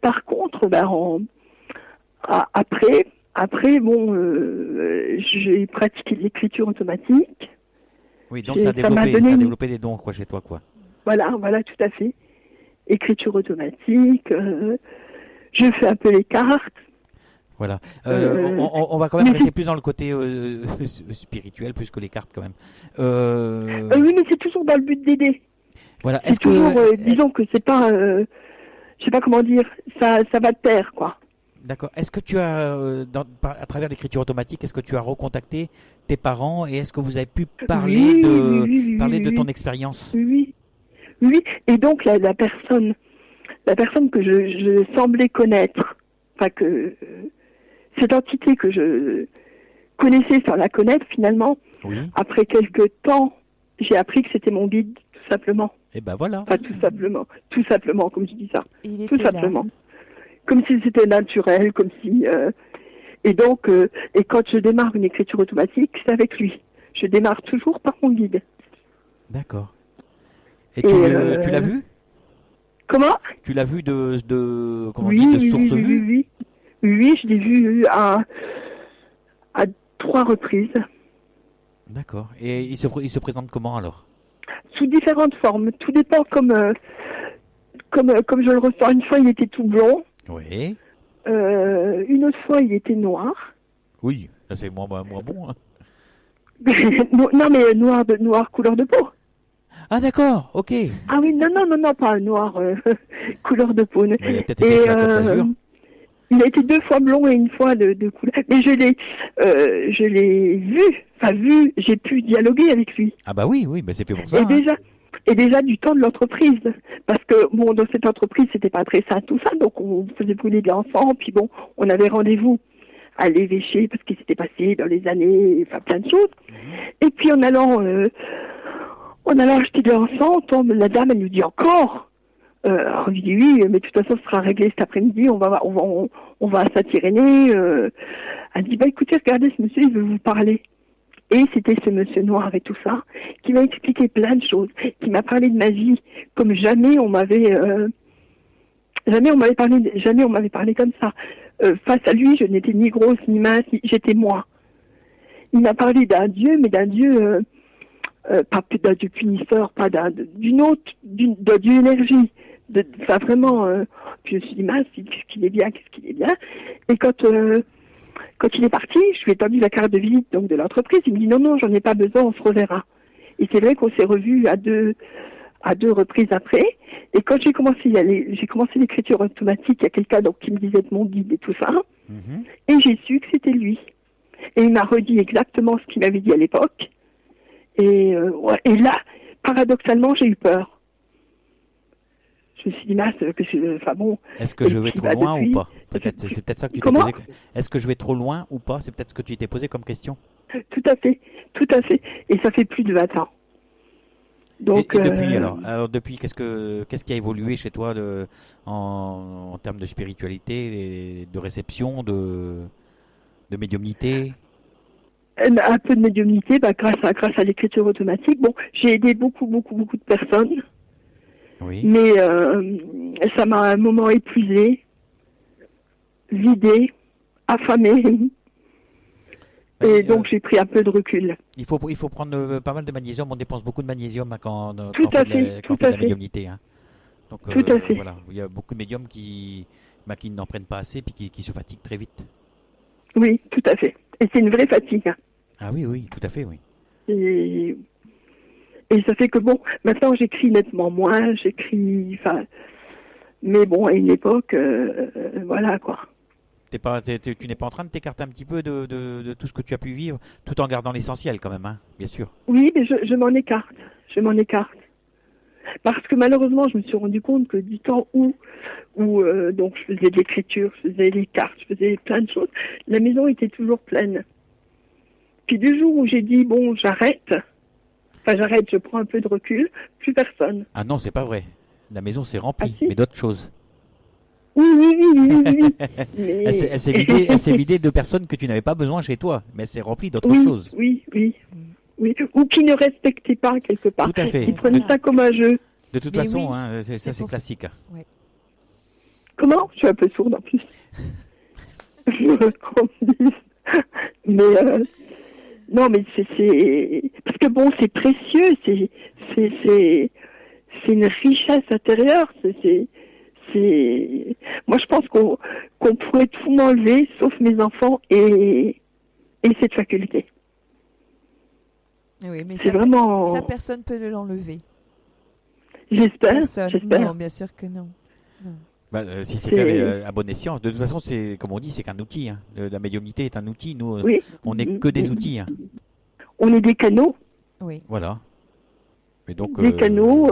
par contre, après, j'ai pratiqué l'écriture automatique. Oui, donc ça a développé des dons chez toi, quoi. Voilà, tout à fait. Écriture automatique, je fais un peu les cartes. Voilà. On va quand même rester plus dans le côté spirituel plus que les cartes, quand même. Oui, mais c'est toujours dans le but d'aider. Voilà. Disons que c'est pas... je sais pas comment dire, ça va de pair, quoi. D'accord. Est-ce que tu as, à travers l'écriture automatique, est-ce que tu as recontacté tes parents et est-ce que vous avez pu parler de ton expérience ? Oui. Et donc la personne que je semblais connaître, que cette entité que je connaissais sans la connaître finalement, après quelques temps, j'ai appris que c'était mon guide, tout simplement. Et ben voilà. Enfin, tout simplement, comme je dis ça. Tout simplement. Comme si c'était naturel, comme si... Et donc, et quand je démarre une écriture automatique, c'est avec lui. Je démarre toujours par mon guide. D'accord. Et tu l'as vu ? Comment ? Tu l'as vu de source vue ? Oui, je l'ai vu à 3 reprises. D'accord. Et il se présente comment alors ? Sous différentes formes. Tout dépend comme je le ressens. Une fois, il était tout blond. Oui. Une autre fois, il était noir. Oui, là c'est moins bon. Hein. Non, mais noir couleur de peau. Ah d'accord, ok. Ah oui, non, pas noir couleur de peau. Mais il a peut-être été sur la Côte d'Azur. Il a été 2 fois blond et 1 fois de couleur. Mais je l'ai vu, j'ai pu dialoguer avec lui. Ah bah oui, bah c'est fait pour ça. Et déjà du temps de l'entreprise. Parce que, dans cette entreprise, c'était pas très sain, tout ça. Donc, on faisait brûler de l'encens. Puis on avait rendez-vous à l'évêché parce qu'il s'était passé dans les années, plein de choses. Et puis, en allant acheter de l'encens, la dame, elle nous dit encore. On lui dit oui, mais de toute façon, ce sera réglé cet après-midi. On va à Saint-Irénée. Elle dit, écoutez, regardez, ce monsieur, il veut vous parler. Et c'était ce monsieur noir et tout ça, qui m'a expliqué plein de choses, qui m'a parlé de ma vie comme jamais on m'avait parlé comme ça. Face à lui, je n'étais ni grosse ni mince, j'étais moi. Il m'a parlé d'un Dieu, mais d'un Dieu, pas d'un Dieu punisseur, pas d'une autre, d'un Dieu énergie. Vraiment, je me suis dit, mince, qu'est-ce qu'il est bien. Et quand il est parti, je lui ai tendu la carte de visite donc de l'entreprise. Il me dit non, j'en ai pas besoin, on se reverra. Et c'est vrai qu'on s'est revus à deux reprises après. Et quand j'ai commencé l'écriture automatique, il y a quelqu'un qui me disait de mon guide et tout ça. Et j'ai su que c'était lui. Et il m'a redit exactement ce qu'il m'avait dit à l'époque. Et là, paradoxalement, j'ai eu peur. Je me suis dit, mince, Est-ce que je vais trop loin ou pas ? peut-être. C'est peut-être ça que tu t'es posé. Est-ce que je vais trop loin ou pas? C'est peut-être ce que tu t'es posé comme question. Tout à fait. Et ça fait plus de 20 ans. Donc, et depuis alors depuis qu'est-ce qui a évolué chez toi en termes de spiritualité, de réception, de médiumnité? Un peu de médiumnité, grâce à l'écriture automatique. Bon, j'ai aidé beaucoup de personnes. Oui. Mais ça m'a à un moment épuisée, vidée, affamée. Et donc j'ai pris un peu de recul. Il faut prendre pas mal de magnésium. On dépense beaucoup de magnésium quand on fait de la médiumnité. Hein. Donc, tout à fait. Voilà, il y a beaucoup de médiums qui n'en prennent pas assez puis qui se fatiguent très vite. Oui, tout à fait. Et c'est une vraie fatigue. Ah oui, tout à fait, oui. Et ça fait que bon, maintenant j'écris nettement moins, mais bon, à une époque, voilà quoi. Tu n'es pas en train de t'écarter un petit peu de tout ce que tu as pu vivre, tout en gardant l'essentiel quand même, hein, bien sûr. Oui, mais je m'en écarte. Parce que malheureusement, je me suis rendu compte que du temps où donc je faisais de l'écriture, je faisais les cartes, je faisais plein de choses, la maison était toujours pleine. Puis du jour où j'ai dit, bon, j'arrête, je prends un peu de recul, plus personne. Ah non, c'est pas vrai. La maison s'est remplie, mais d'autres choses. Oui. Mais... Elle s'est vidée de personnes que tu n'avais pas besoin chez toi, mais elle s'est remplie d'autres choses. Oui. Ou qui ne respectaient pas quelque part. Tout à fait. Ils prenaient ça comme un jeu. De toute façon, hein, c'est classique. Ouais. Comment? Je suis un peu sourde en plus. Mais non, mais c'est parce que bon, c'est précieux, c'est une richesse intérieure. Moi, je pense qu'on pourrait tout m'enlever, sauf mes enfants et cette faculté. Oui, mais c'est vraiment... Ça, personne peut l'enlever. J'espère. Non, bien sûr que non. Si c'est fait à bon escient, de toute façon, c'est comme on dit, c'est qu'un outil. Hein. La médiumnité est un outil. Nous, on n'est que des outils. Hein. On est des canaux. Oui. Voilà. Et donc, des canaux.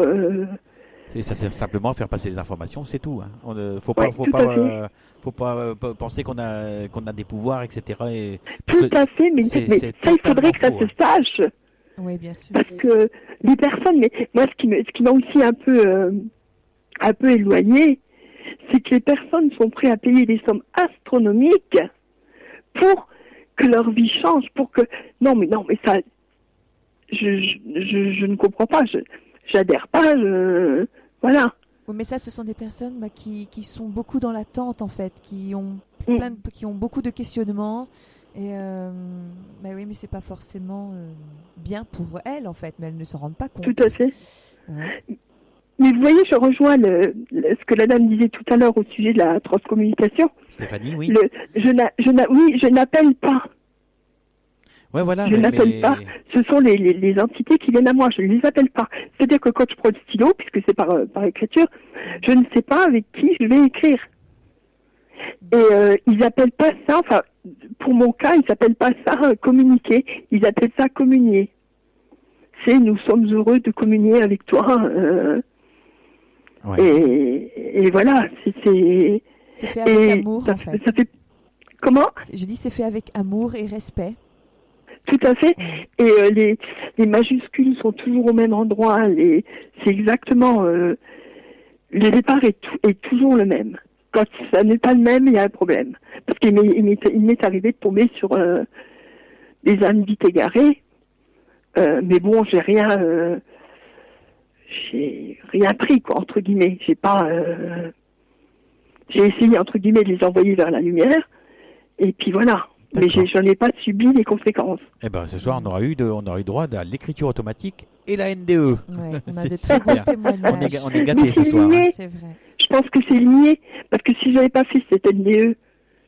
Et ça sert simplement à faire passer les informations, c'est tout. Hein. Faut pas penser qu'on a des pouvoirs, etc. Tout à fait, mais ça, il faudrait que ça se sache. Oui, bien sûr. Parce que les personnes, mais moi, ce qui m'a aussi un peu éloigné, c'est que les personnes sont prêtes à payer des sommes astronomiques pour que leur vie change, pour que... Non, mais ça... Je ne comprends pas, j'adhère pas, voilà. Oui, mais ça, ce sont des personnes qui sont beaucoup dans l'attente, en fait, qui ont beaucoup de questionnements. Et oui, mais c'est pas forcément bien pour elles, en fait, mais elles ne s'en rendent pas compte. Tout à fait. Mais vous voyez, je rejoins ce que la dame disait tout à l'heure au sujet de la transcommunication. Stéphanie, oui. Je n'appelle pas. Ouais, voilà. Je n'appelle pas. Ce sont les entités qui viennent à moi. Je ne les appelle pas. C'est-à-dire que quand je prends le stylo, puisque c'est par écriture, je ne sais pas avec qui je vais écrire. Et ils appellent pas ça, enfin, pour mon cas, ils appellent pas ça communiquer. Ils appellent ça communier. C'est nous sommes heureux de communier avec toi. Et voilà, c'est fait avec amour, en fait. Ça fait comment? J'ai dit c'est fait avec amour et respect. Tout à fait. Et les majuscules sont toujours au même endroit. C'est exactement le départ est toujours le même. Quand ça n'est pas le même, il y a un problème. Parce qu'il m'est arrivé de tomber sur des âmes vite égarées. Mais bon, j'ai rien pris, quoi, entre guillemets. J'ai essayé, entre guillemets, de les envoyer vers la lumière. Et puis voilà. Mais j'en ai pas subi les conséquences. Eh ben, ce soir, on aura eu droit à l'écriture automatique et la NDE. Ouais, on a de très bons témoignages. On est gâtés ce soir. Lié. C'est vrai. Je pense que c'est lié. Parce que si j'avais pas fait cette NDE,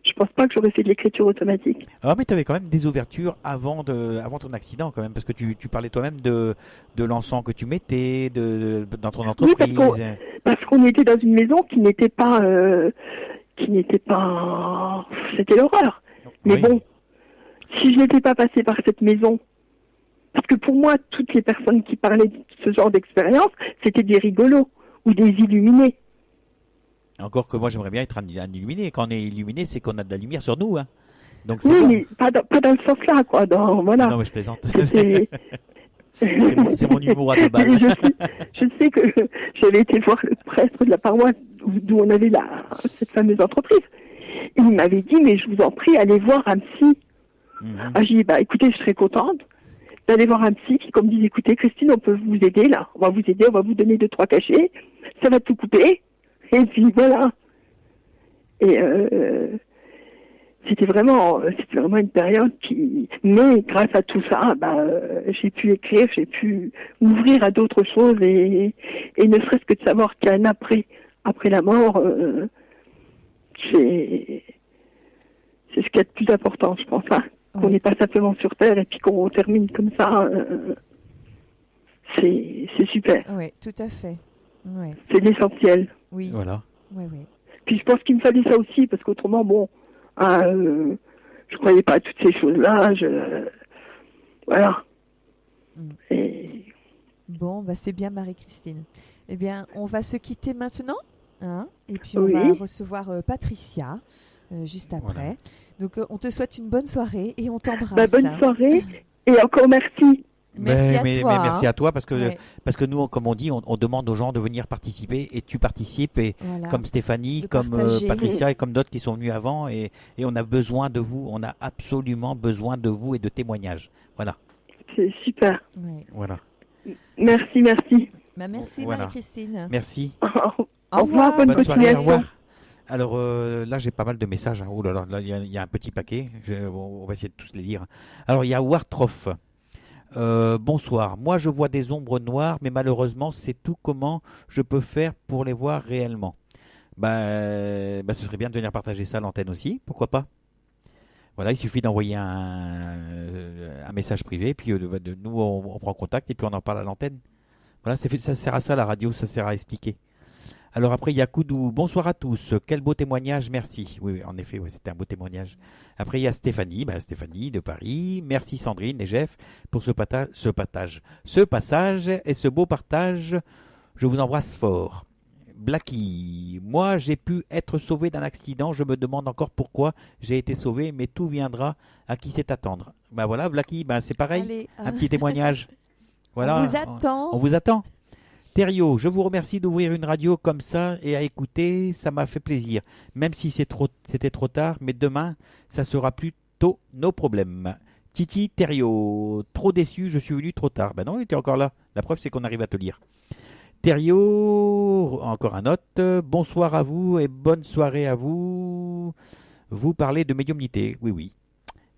je pense pas que j'aurais fait de l'écriture automatique. Ah, mais tu avais quand même des ouvertures avant ton accident, quand même. Parce que tu parlais toi-même de l'encens que tu mettais dans ton entreprise. Oui, parce qu'on était dans une maison qui n'était pas... C'était l'horreur. Mais bon, si je n'étais pas passée par cette maison, parce que pour moi, toutes les personnes qui parlaient de ce genre d'expérience, c'était des rigolos ou des illuminés. Encore que moi, j'aimerais bien être un illuminé. Quand on est illuminé, c'est qu'on a de la lumière sur nous. Hein. Donc, oui, bon. Mais pas dans le sens là, quoi. Voilà. Non, mais je plaisante. C'est mon humour à deux balles. Je sais que j'avais été voir le prêtre de la paroisse d'où on avait cette fameuse entreprise. Il m'avait dit, mais je vous en prie, allez voir un psy. J'ai dit, écoutez, je serais contente d'aller voir un psy qui, comme dit, écoutez, Christine, on peut vous aider là. On va vous aider, on va vous donner 2-3 cachets. Ça va tout couper. Et puis voilà. Et c'était vraiment une période mais grâce à tout ça, j'ai pu écrire, j'ai pu m'ouvrir à d'autres choses et ne serait-ce que de savoir qu'il y a un après la mort, c'est ce qu'il y a de plus important, je pense, hein. Qu'on n'est pas simplement sur Terre et puis qu'on termine comme ça, c'est super. Oui, tout à fait. Ouais. C'est l'essentiel. Oui. Voilà. Oui. Puis je pense qu'il me fallait ça aussi, parce qu'autrement, je croyais pas à toutes ces choses-là. Voilà. Et... Bon, c'est bien, Marie-Christine. Eh bien, on va se quitter maintenant, hein, et puis on va recevoir Patricia juste après. Voilà. Donc, on te souhaite une bonne soirée et on t'embrasse. Bonne soirée et encore merci. Merci à toi. Merci à toi parce que nous, comme on dit, on demande aux gens de venir participer et tu participes et comme Stéphanie, comme Patricia et comme d'autres qui sont venus avant et on a besoin de vous, on a absolument besoin de vous et de témoignages. Voilà. C'est super. Ouais. Voilà. Merci. Merci Marie-Christine. Merci. Au revoir, bonne soirée. Au revoir. Alors là, j'ai pas mal de messages. Hein. Oh là, il y a un petit paquet. On va essayer de tous les lire. Alors il y a Wartroff. Bonsoir. Moi, je vois des ombres noires, mais malheureusement, c'est tout. Comment je peux faire pour les voir réellement ? Ce serait bien de venir partager ça à l'antenne aussi. Pourquoi pas ? Voilà, il suffit d'envoyer un message privé, puis nous, on prend contact et puis on en parle à l'antenne. Voilà, ça sert à ça la radio, ça sert à expliquer. Alors après, il y a Koudou. Bonsoir à tous. Quel beau témoignage, merci. Oui, en effet, c'était un beau témoignage. Après, il y a Stéphanie. Stéphanie de Paris. Merci Sandrine et Jeff pour ce passage et ce beau partage. Je vous embrasse fort. Blacky. Moi, j'ai pu être sauvé d'un accident. Je me demande encore pourquoi j'ai été sauvé, mais tout viendra à qui sait attendre. Voilà, Blacky, c'est pareil. Allez, un petit témoignage. Voilà. On vous attend. On vous attend. Thériault, je vous remercie d'ouvrir une radio comme ça et à écouter, ça m'a fait plaisir. Même si c'était trop tard, mais demain, ça sera plutôt nos problèmes. Titi Thériault, trop déçu, je suis venu trop tard. Non, il était encore là. La preuve, c'est qu'on arrive à te lire. Thériault, encore un autre. Bonsoir à vous et bonne soirée à vous. Vous parlez de médiumnité, oui.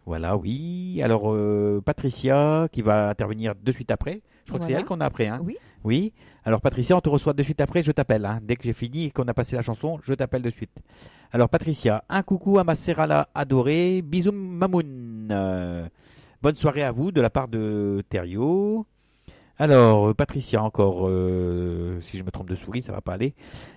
Voilà, oui. Alors, Patricia, qui va intervenir de suite après. Je crois que c'est elle qu'on a après. Hein. Oui. Alors, Patricia, on te reçoit de suite après. Je t'appelle. Hein. Dès que j'ai fini et qu'on a passé la chanson, je t'appelle de suite. Alors, Patricia, un coucou à ma Serala adorée. Bisous, Mamoun. Bonne soirée à vous de la part de Thériault. Alors, Patricia, encore, si je me trompe de souris, ça va pas aller.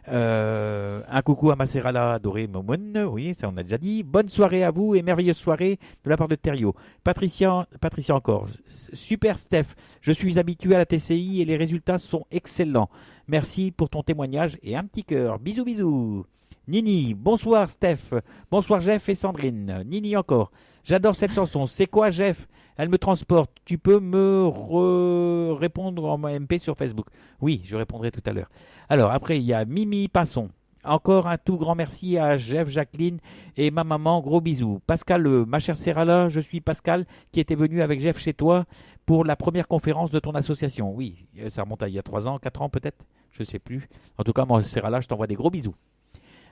Un coucou à ma Serala adorée, Mamoun. Oui, ça on a déjà dit. Bonne soirée à vous et merveilleuse soirée de la part de Thériault. Patricia encore. Super Steph, je suis habitué à la TCI et les résultats sont excellents. Merci pour ton témoignage et un petit cœur. Bisous. Nini, bonsoir Steph. Bonsoir Jeff et Sandrine. Nini encore. J'adore cette chanson. C'est quoi Jeff ? Elle me transporte. Tu peux me répondre en MP sur Facebook. Oui, je répondrai tout à l'heure. Alors après, il y a Mimi Pinson. Encore un tout grand merci à Jeff, Jacqueline et ma maman. Gros bisous. Pascal, ma chère Serala, je suis Pascal qui était venu avec Jeff chez toi pour la première conférence de ton association. Oui, ça remonte à il y a 3 ans, 4 ans peut-être. Je ne sais plus. En tout cas, moi, Serala, je t'envoie des gros bisous.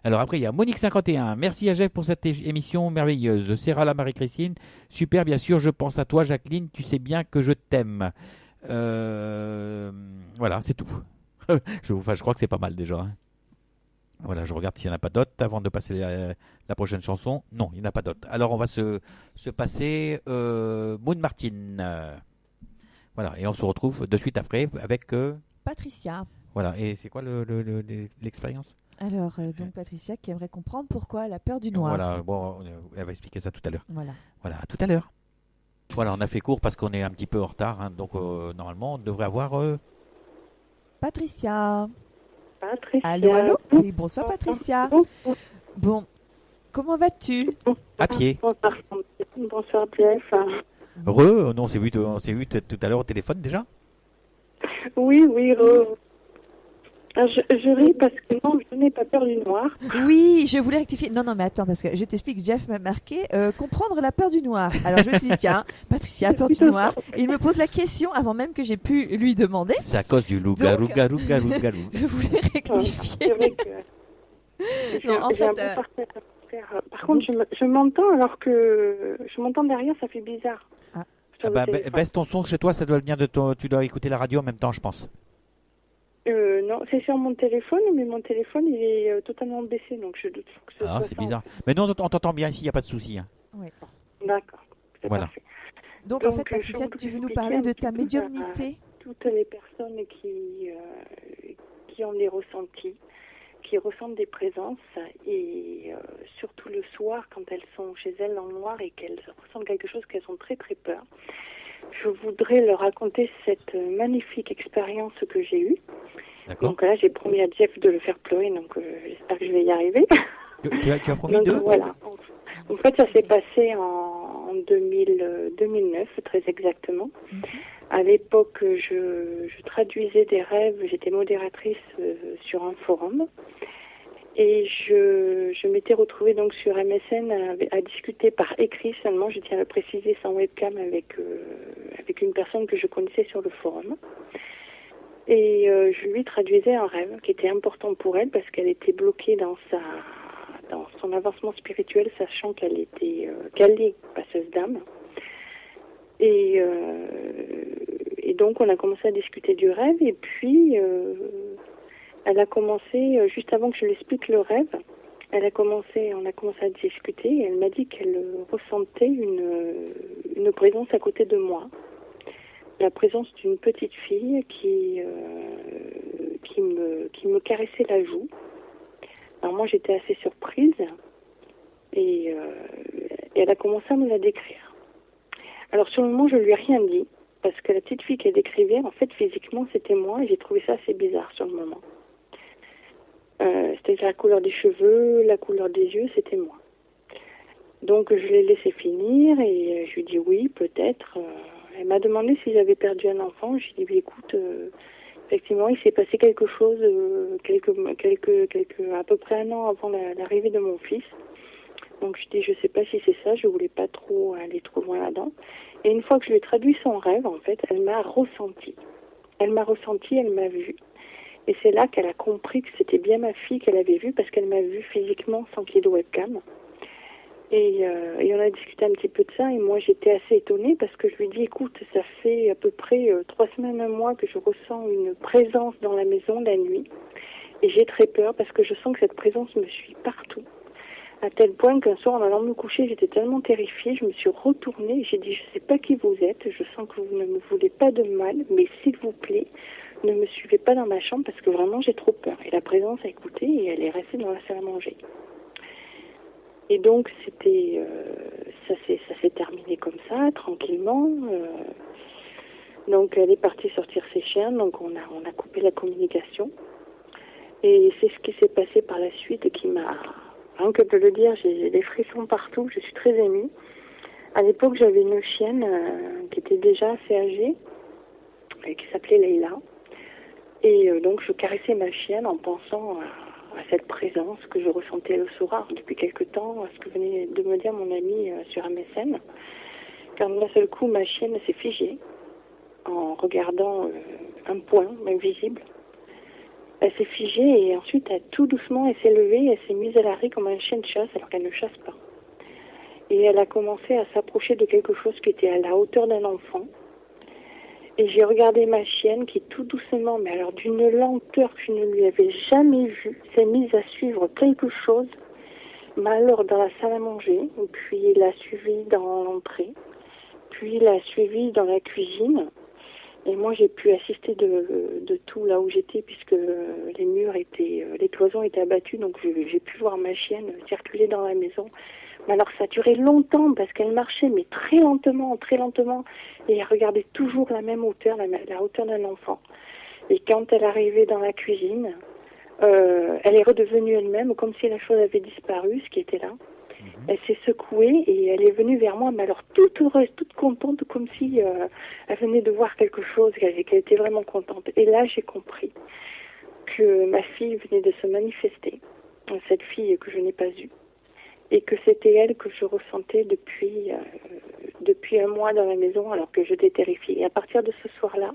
Alors après, il y a Monique51. Merci à Jeff pour cette émission merveilleuse. Serala Marie-Christine. Super, bien sûr, je pense à toi, Jacqueline. Tu sais bien que je t'aime. Voilà, c'est tout. Je crois que c'est pas mal déjà. Hein. Voilà, je regarde s'il n'y en a pas d'autres avant de passer la prochaine chanson. Non, il n'y en a pas d'autres. Alors, on va se passer Moon Martin. Voilà, et on se retrouve de suite après avec... Patricia. Voilà, et c'est quoi l'expérience ? Alors, donc Patricia qui aimerait comprendre pourquoi elle a peur du noir. Voilà, bon, elle va expliquer ça tout à l'heure. Voilà, à tout à l'heure. Voilà, on a fait court parce qu'on est un petit peu en retard, hein, donc normalement on devrait avoir... Patricia. Patricia. Allô. Oui, bonsoir Patricia. Bon, comment vas-tu? À pied. Bonsoir Jeff. Non, on s'est vu tout à l'heure au téléphone déjà. Oui. Je ris parce que non, je n'ai pas peur du noir. Oui, je voulais rectifier. Non, mais attends, parce que je t'explique, Jeff m'a marqué comprendre la peur du noir. Alors je me suis dit, tiens, Patricia, peur du noir. Et il me pose la question avant même que j'ai pu lui demander. C'est à cause du loup-garou, garou. Je voulais rectifier. C'est vrai que non, en fait, par contre, je m'entends alors que je m'entends derrière, ça fait bizarre. Baisse ton son chez toi, ça doit venir de ton. Tu dois écouter la radio en même temps, je pense. Non, c'est sur mon téléphone, mais mon téléphone il est totalement baissé, donc je doute que ce soit c'est ça, bizarre. Mais non, on t'entend bien ici, il n'y a pas de souci. Hein. Oui. D'accord. Voilà. Parfait. Donc en fait, Patricia, tu veux nous parler de ta médiumnité? Toutes les personnes qui ont des ressentis, qui ressentent des présences, et surtout le soir, quand elles sont chez elles dans le noir et qu'elles ressentent quelque chose, qu'elles ont très très peur. Je voudrais leur raconter cette magnifique expérience que j'ai eue. D'accord. Donc là, j'ai promis à Jeff de le faire pleurer, donc j'espère que je vais y arriver. Tu as promis donc, de voilà. En fait, ça s'est passé en 2009, très exactement. À l'époque, je traduisais des rêves, j'étais modératrice sur un forum. Et je m'étais retrouvée donc sur MSN à discuter par écrit seulement, je tiens à le préciser, sans webcam, avec une personne que je connaissais sur le forum. Et je lui traduisais un rêve qui était important pour elle parce qu'elle était bloquée dans son avancement spirituel, sachant qu'elle est passeuse d'âme. Et donc on a commencé à discuter du rêve et puis elle a commencé, juste avant que je lui explique le rêve, on a commencé à discuter et elle m'a dit qu'elle ressentait une présence à côté de moi. La présence d'une petite fille qui me caressait la joue. Alors moi j'étais assez surprise et elle a commencé à me la décrire. Alors sur le moment je lui ai rien dit parce que la petite fille qu'elle décrivait, en fait physiquement c'était moi et j'ai trouvé ça assez bizarre sur le moment. C'était la couleur des cheveux, la couleur des yeux, c'était moi. Donc je l'ai laissé finir et je lui ai dit oui, peut-être. Elle m'a demandé si j'avais perdu un enfant. Je lui ai dit écoute, effectivement, il s'est passé quelque chose à peu près un an avant l'arrivée de mon fils. Donc je dis je sais pas si c'est ça, je voulais pas trop aller trop loin là-dedans. Et une fois que je lui ai traduit son rêve, en fait, elle m'a ressenti. Elle m'a vue. Et c'est là qu'elle a compris que c'était bien ma fille qu'elle avait vue parce qu'elle m'a vue physiquement sans qu'il y ait de webcam. Et on a discuté un petit peu de ça et moi j'étais assez étonnée parce que je lui ai dit écoute, ça fait à peu près 3 semaines, un mois que je ressens une présence dans la maison la nuit et j'ai très peur parce que je sens que cette présence me suit partout. À tel point qu'un soir en allant me coucher, j'étais tellement terrifiée, je me suis retournée et j'ai dit je sais pas qui vous êtes, je sens que vous ne me voulez pas de mal, mais s'il vous plaît, ne me suivez pas dans ma chambre parce que vraiment j'ai trop peur. Et la présence a écouté et elle est restée dans la salle à manger. Et donc ça s'est terminé comme ça, tranquillement. Donc elle est partie sortir ses chiens, donc on a coupé la communication. Et c'est ce qui s'est passé par la suite qui m'a, rien que de le dire, j'ai des frissons partout, je suis très émue. À l'époque j'avais une chienne qui était déjà assez âgée, qui s'appelait Leïla. Et donc je caressais ma chienne en pensant à cette présence que je ressentais le soir depuis quelque temps, à ce que venait de me dire mon ami sur MSN. Car d'un seul coup, ma chienne s'est figée en regardant un point invisible. Elle s'est figée et ensuite, tout doucement, elle s'est levée, elle s'est mise à l'arrêt comme un chien de chasse alors qu'elle ne chasse pas. Et elle a commencé à s'approcher de quelque chose qui était à la hauteur d'un enfant. Et j'ai regardé ma chienne qui tout doucement, mais alors d'une lenteur que je ne lui avais jamais vue, s'est mise à suivre quelque chose, mais alors dans la salle à manger, puis l'a suivie dans l'entrée, puis l'a suivie dans la cuisine. Et moi j'ai pu assister de tout là où j'étais puisque les cloisons étaient abattues, donc j'ai pu voir ma chienne circuler dans la maison. Mais alors ça a duré longtemps parce qu'elle marchait mais très lentement et elle regardait toujours la même hauteur, la hauteur d'un enfant. Et quand elle arrivait dans la cuisine, elle est redevenue elle-même, comme si la chose avait disparu, ce qui était là. Elle s'est secouée et elle est venue vers moi, mais alors toute heureuse, toute contente, comme si elle venait de voir quelque chose, qu'elle était vraiment contente. Et là, j'ai compris que ma fille venait de se manifester, cette fille que je n'ai pas eue, et que c'était elle que je ressentais depuis un mois dans la maison, alors que j'étais terrifiée. Et à partir de ce soir-là,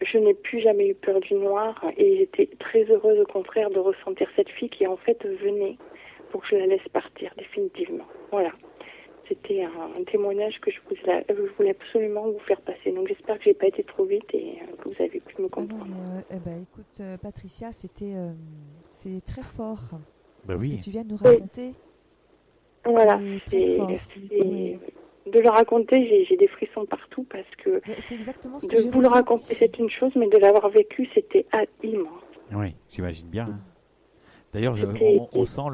je n'ai plus jamais eu peur du noir, et j'étais très heureuse au contraire de ressentir cette fille qui en fait venait pour que je la laisse partir définitivement. Voilà. C'était un témoignage que je voulais absolument vous faire passer. Donc j'espère que j'ai pas été trop vite et que vous avez pu me comprendre. Écoute, Patricia, c'est très fort. Bah oui. Ce que tu viens de nous raconter. Voilà. Oui. De le raconter, j'ai des frissons partout parce que c'est exactement ce que de vous le raconter, c'est une chose, mais de l'avoir vécu, c'était immense. Oui, j'imagine bien. Hein. D'ailleurs, on sent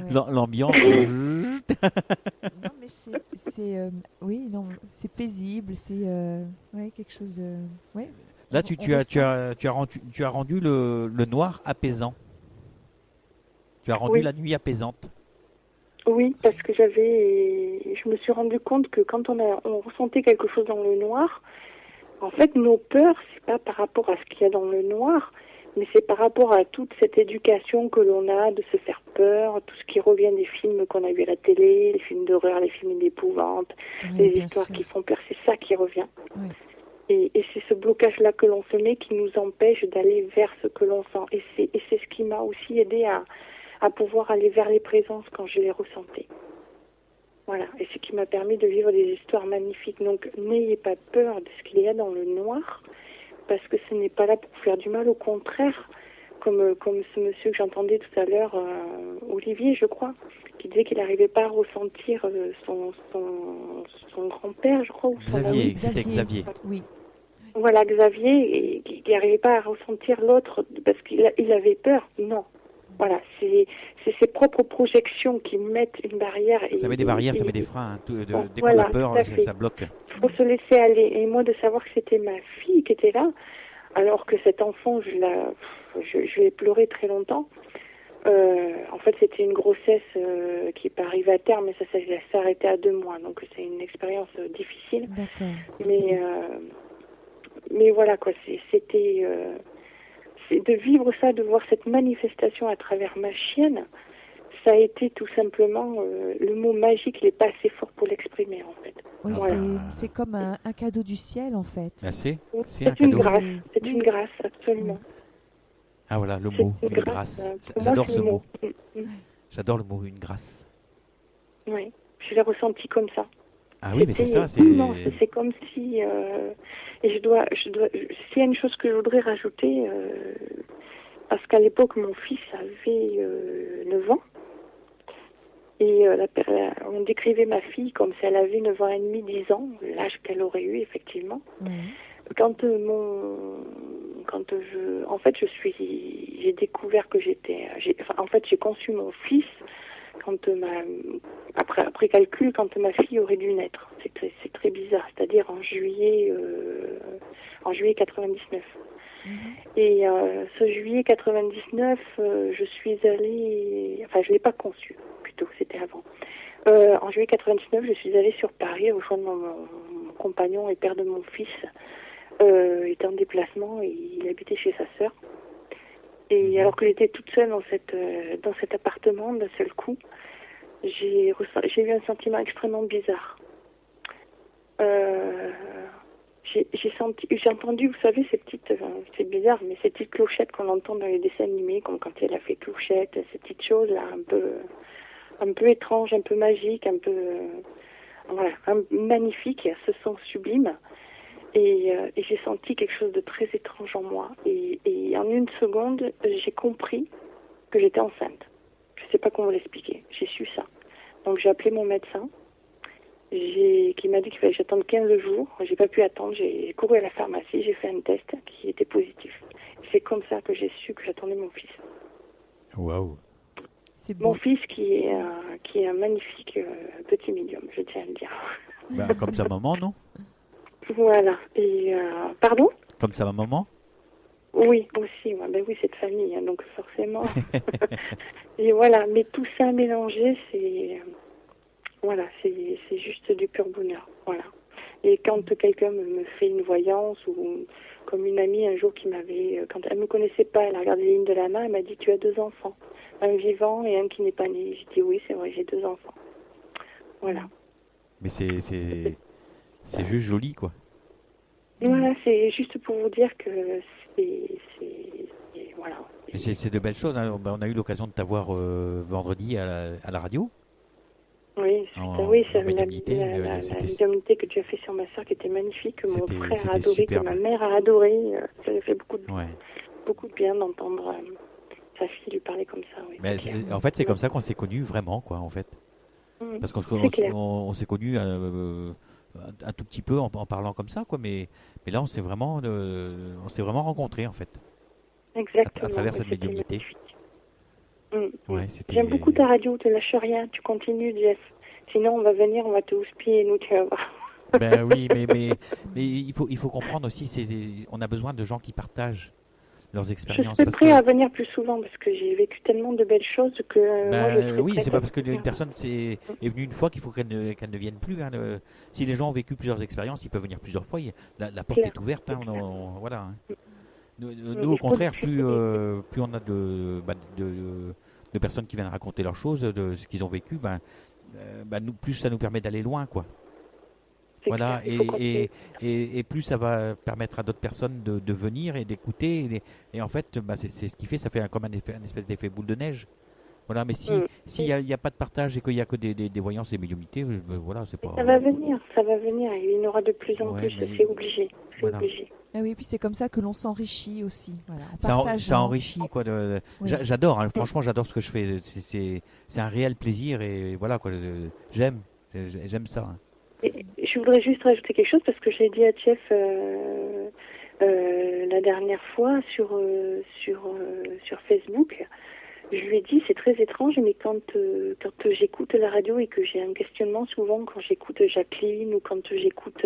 l'ambiance. Non, mais c'est paisible, c'est quelque chose. Ouais. Là, tu as rendu le noir apaisant. Tu as rendu la nuit apaisante. Oui, parce que je me suis rendu compte que quand on ressentait quelque chose dans le noir, en fait, nos peurs, c'est pas par rapport à ce qu'il y a dans le noir, mais c'est par rapport à toute cette éducation que l'on a de se faire peur, tout ce qui revient des films qu'on a vus à la télé, les films d'horreur, les films d'épouvante, les histoires qui font peur, c'est ça qui revient. Oui. Et c'est ce blocage-là que l'on se met qui nous empêche d'aller vers ce que l'on sent. Et c'est ce qui m'a aussi aidé à pouvoir aller vers les présences quand je les ressentais. Voilà, et ce qui m'a permis de vivre des histoires magnifiques. Donc n'ayez pas peur de ce qu'il y a dans le noir, parce que ce n'est pas là pour faire du mal, au contraire, comme ce monsieur que j'entendais tout à l'heure, Olivier, je crois, qui disait qu'il n'arrivait pas à ressentir son grand-père, je crois, ou son ami. Xavier. Oui. Voilà, Xavier, et qui n'arrivait pas à ressentir l'autre parce qu'il avait peur. Non. Voilà, c'est ses propres projections qui mettent une barrière. Ça met des barrières, ça met des freins. Dès qu'on a peur, ça bloque. Il faut se laisser aller. Et moi, de savoir que c'était ma fille qui était là, alors que cet enfant, je l'ai pleuré très longtemps. En fait, c'était une grossesse qui n'est pas arrivée à terme, mais ça s'est arrêté à 2 mois. Donc, c'est une expérience difficile. D'accord. Mais voilà, quoi, c'était... c'est de vivre ça, de voir cette manifestation à travers ma chienne, ça a été tout simplement le mot magique, il n'est pas assez fort pour l'exprimer en fait. Oui, voilà. C'est comme un cadeau du ciel en fait. Ah, c'est une grâce, c'est une grâce, absolument. Ah voilà, le mot, une grâce. J'adore ce mot. J'adore le mot, une grâce. Oui, je l'ai ressenti comme ça. Ah oui, mais c'est ça, c'est comme si... et s'il y a une chose que je voudrais rajouter, parce qu'à l'époque, mon fils avait 9 ans, et on décrivait ma fille comme si elle avait 9 ans et demi, 10 ans, l'âge qu'elle aurait eu, effectivement. En fait, j'ai découvert que j'ai conçu mon fils après calcul, quand ma fille aurait dû naître. C'est très bizarre, c'est-à-dire en juillet 99. Et ce juillet 99, je suis allée... Enfin, je ne l'ai pas conçu, plutôt, c'était avant. En juillet 99, je suis allée sur Paris rejoindre mon compagnon et père de mon fils. Il était en déplacement et il habitait chez sa sœur. Et alors que j'étais toute seule dans cet appartement, d'un seul coup, j'ai eu un sentiment extrêmement bizarre. J'ai entendu, vous savez, c'est bizarre, mais ces petites clochettes qu'on entend dans les dessins animés, comme quand elle a fait Clochette, ces petites choses là, un peu étranges, un peu magiques, un peu magnifiques, ce son sublime. Et j'ai senti quelque chose de très étrange en moi. Et en une seconde, j'ai compris que j'étais enceinte. Je ne sais pas comment l'expliquer. J'ai su ça. Donc j'ai appelé mon médecin, qui m'a dit qu'il fallait que j'attende 15 jours. J'ai pas pu attendre. J'ai couru à la pharmacie, j'ai fait un test qui était positif. C'est comme ça que j'ai su que j'attendais mon fils. Waouh. C'est bon. Mon fils qui est un magnifique petit médium, je tiens à le dire. Comme sa maman, non? Voilà. Et pardon? Comme sa maman? Oui, aussi. Ouais. Ben oui, c'est de famille, hein, donc forcément. Et voilà, mais tout ça mélangé, c'est juste du pur bonheur. Voilà. Et quand quelqu'un me fait une voyance ou comme une amie un jour qui m'avait, quand elle me connaissait pas, elle a regardé les lignes de la main, elle m'a dit tu as 2 enfants, un vivant et un qui n'est pas né. J'ai dit oui, c'est vrai, j'ai 2 enfants. Voilà. Mais c'est juste joli, quoi. Voilà, c'est juste pour vous dire que voilà. C'est de belles choses. Hein. On a eu l'occasion de t'avoir vendredi à la radio. Oui, c'est la médiumnité que tu as fait sur ma soeur qui était magnifique, que mon frère a adoré, que ma mère a adoré. Ça lui fait beaucoup de bien d'entendre sa fille lui parler comme ça. Oui, mais en fait, c'est comme ça qu'on s'est connus vraiment, quoi, en fait. Parce qu'on s'est connus un tout petit peu en parlant comme ça, quoi. Mais là, on s'est vraiment rencontrés, en fait. Exactement. À travers cette médiumnité. Ouais, j'aime beaucoup ta radio, te lâche rien, tu continues, Jeff. Sinon, on va venir, on va te houspiller, nous, tu vas voir. Ben oui, mais il faut comprendre aussi, on a besoin de gens qui partagent leurs expériences. Je suis prêt à venir plus souvent parce que j'ai vécu tellement de belles choses que. Oui, c'est pas parce qu'une personne est venue une fois qu'il faut qu'elle ne vienne plus. Hein. Si les gens ont vécu plusieurs expériences, ils peuvent venir plusieurs fois. La porte est ouverte. Hein, voilà. Hein. Nous, au contraire, plus on a de personnes qui viennent raconter leurs choses, de ce qu'ils ont vécu, nous, plus ça nous permet d'aller loin, quoi. Voilà, et plus ça va permettre à d'autres personnes de venir et d'écouter. Et en fait, c'est ce qui fait, ça fait comme un espèce d'effet boule de neige. Voilà, mais s'il n'y a pas de partage et qu'il n'y a que des voyances et médiumnités, voilà, c'est pas... Ça va venir, et il y en aura de plus en plus, c'est obligé. Voilà. Ah oui, puis c'est comme ça que l'on s'enrichit aussi. Voilà, ça enrichit, quoi. J'adore, hein, franchement, j'adore ce que je fais. C'est un réel plaisir et voilà, quoi. J'aime ça. Hein. Et je voudrais juste rajouter quelque chose parce que j'ai dit à Jeff la dernière fois sur Facebook. Je lui ai dit, c'est très étrange, mais quand j'écoute la radio et que j'ai un questionnement, souvent quand j'écoute Jacqueline ou quand j'écoute...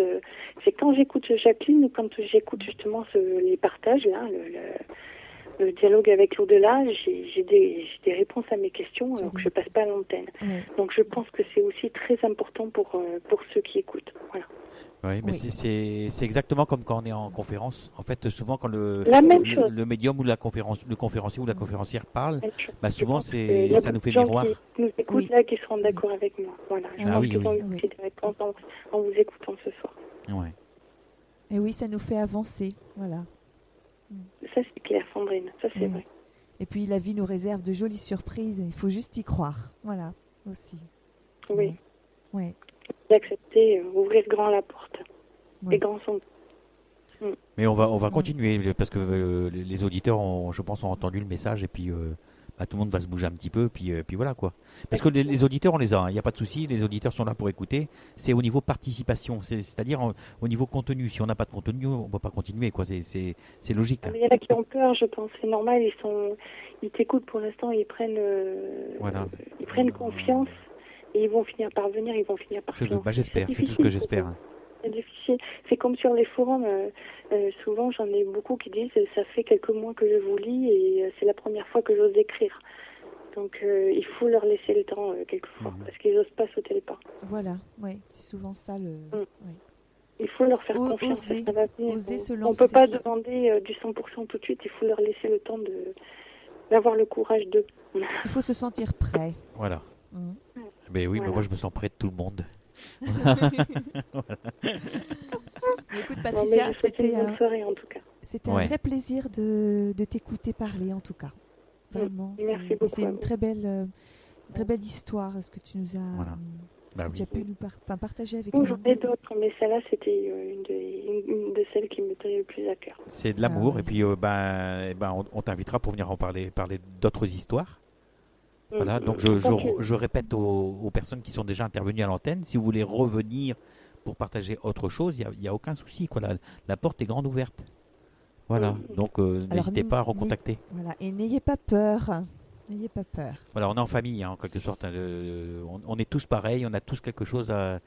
c'est quand j'écoute Jacqueline ou quand j'écoute justement les partages, là, le dialogue avec l'au-delà, j'ai des réponses à mes questions alors que je passe pas à l'antenne. Donc je pense que c'est aussi très important pour ceux qui écoutent. Voilà. Oui, mais c'est exactement comme quand on est en conférence. En fait, souvent quand le médium ou le conférencier ou la conférencière parle, souvent ça nous fait miroir. Qui nous écoutent là, qui seront d'accord avec moi. Voilà. Je pense qu'ils ont eu des réponses en vous écoutant ce soir. Ouais. Et oui, ça nous fait avancer. Voilà. Ça, c'est clair, Sandrine. Ça, c'est vrai. Et puis, la vie nous réserve de jolies surprises. Il faut juste y croire. Voilà, aussi. Oui. Ouais. D'accepter, ouvrir grand la porte. Les grands sont... Mais on va continuer, parce que les auditeurs, je pense, ont entendu le message, et puis tout le monde va se bouger un petit peu, puis voilà, quoi. Parce que les auditeurs, on les a, il n'y a pas de souci, les auditeurs sont là pour écouter. C'est au niveau participation, c'est-à-dire au niveau contenu. Si on n'a pas de contenu, on ne peut pas continuer, quoi. C'est logique. Il y en a qui ont peur, je pense, c'est normal, ils t'écoutent pour l'instant, ils prennent confiance, et ils vont finir par venir, ils vont finir par finir. J'espère, c'est tout ce que j'espère. C'est difficile. C'est comme sur les forums. Souvent, j'en ai beaucoup qui disent ça fait quelques mois que je vous lis et c'est la première fois que j'ose écrire. Donc, il faut leur laisser le temps quelquefois parce qu'ils n'osent pas sauter le pas. Voilà, oui, c'est souvent ça le. Il faut leur faire confiance. Oser se lancer. On ne peut pas demander du 100% tout de suite. Il faut leur laisser le temps d'avoir le courage d'eux. Il faut se sentir prêt. Voilà. Mais oui, mais moi je me sens prêt de tout le monde. Écoute, Patricia, c'était une bonne soirée en tout cas. C'était un vrai plaisir de t'écouter parler en tout cas. Vraiment. Merci beaucoup. C'est une très belle histoire ce que tu nous as, tu as pu nous partager avec nous. J'en ai d'autres, mais celle-là c'était une de celles qui me tenait le plus à cœur. C'est de l'amour et puis on t'invitera pour venir en parler d'autres histoires. Voilà, donc je répète aux personnes qui sont déjà intervenues à l'antenne, si vous voulez revenir pour partager autre chose, il y a aucun souci, quoi. La porte est grande ouverte. Voilà, donc n'hésitez pas à recontacter. Voilà, et n'ayez pas peur. N'ayez pas peur. Voilà, on est en famille, en quelque sorte. On est tous pareils, on a tous quelque chose à...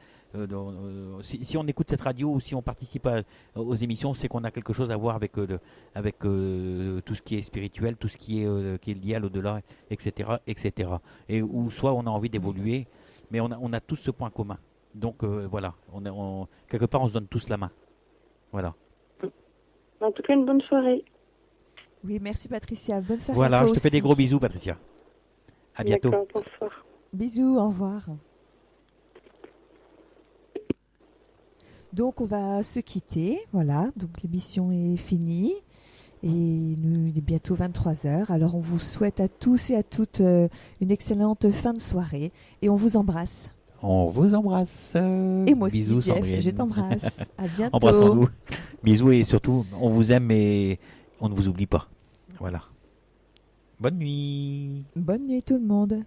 si on écoute cette radio ou si on participe aux émissions, c'est qu'on a quelque chose à voir avec tout ce qui est spirituel, tout ce qui est lié à l'au-delà, etc., etc. Et où soit on a envie d'évoluer, mais on a tous ce point commun. Donc voilà, quelque part on se donne tous la main. Voilà. En tout cas, une bonne soirée. Oui, merci Patricia. Bonne soirée. Voilà, à toi je te fais aussi. des gros bisous, Patricia. À bientôt. D'accord, bonsoir. Bisous, au revoir. Donc on va se quitter, voilà, donc l'émission est finie et il est bientôt 23h, alors on vous souhaite à tous et à toutes une excellente fin de soirée et on vous embrasse. On vous embrasse. Et moi bisous, aussi Jeff, Sandrine. je t'embrasse. À bientôt. Embrassons-nous. Bisous et surtout, on vous aime et on ne vous oublie pas. Voilà. Bonne nuit. Bonne nuit tout le monde.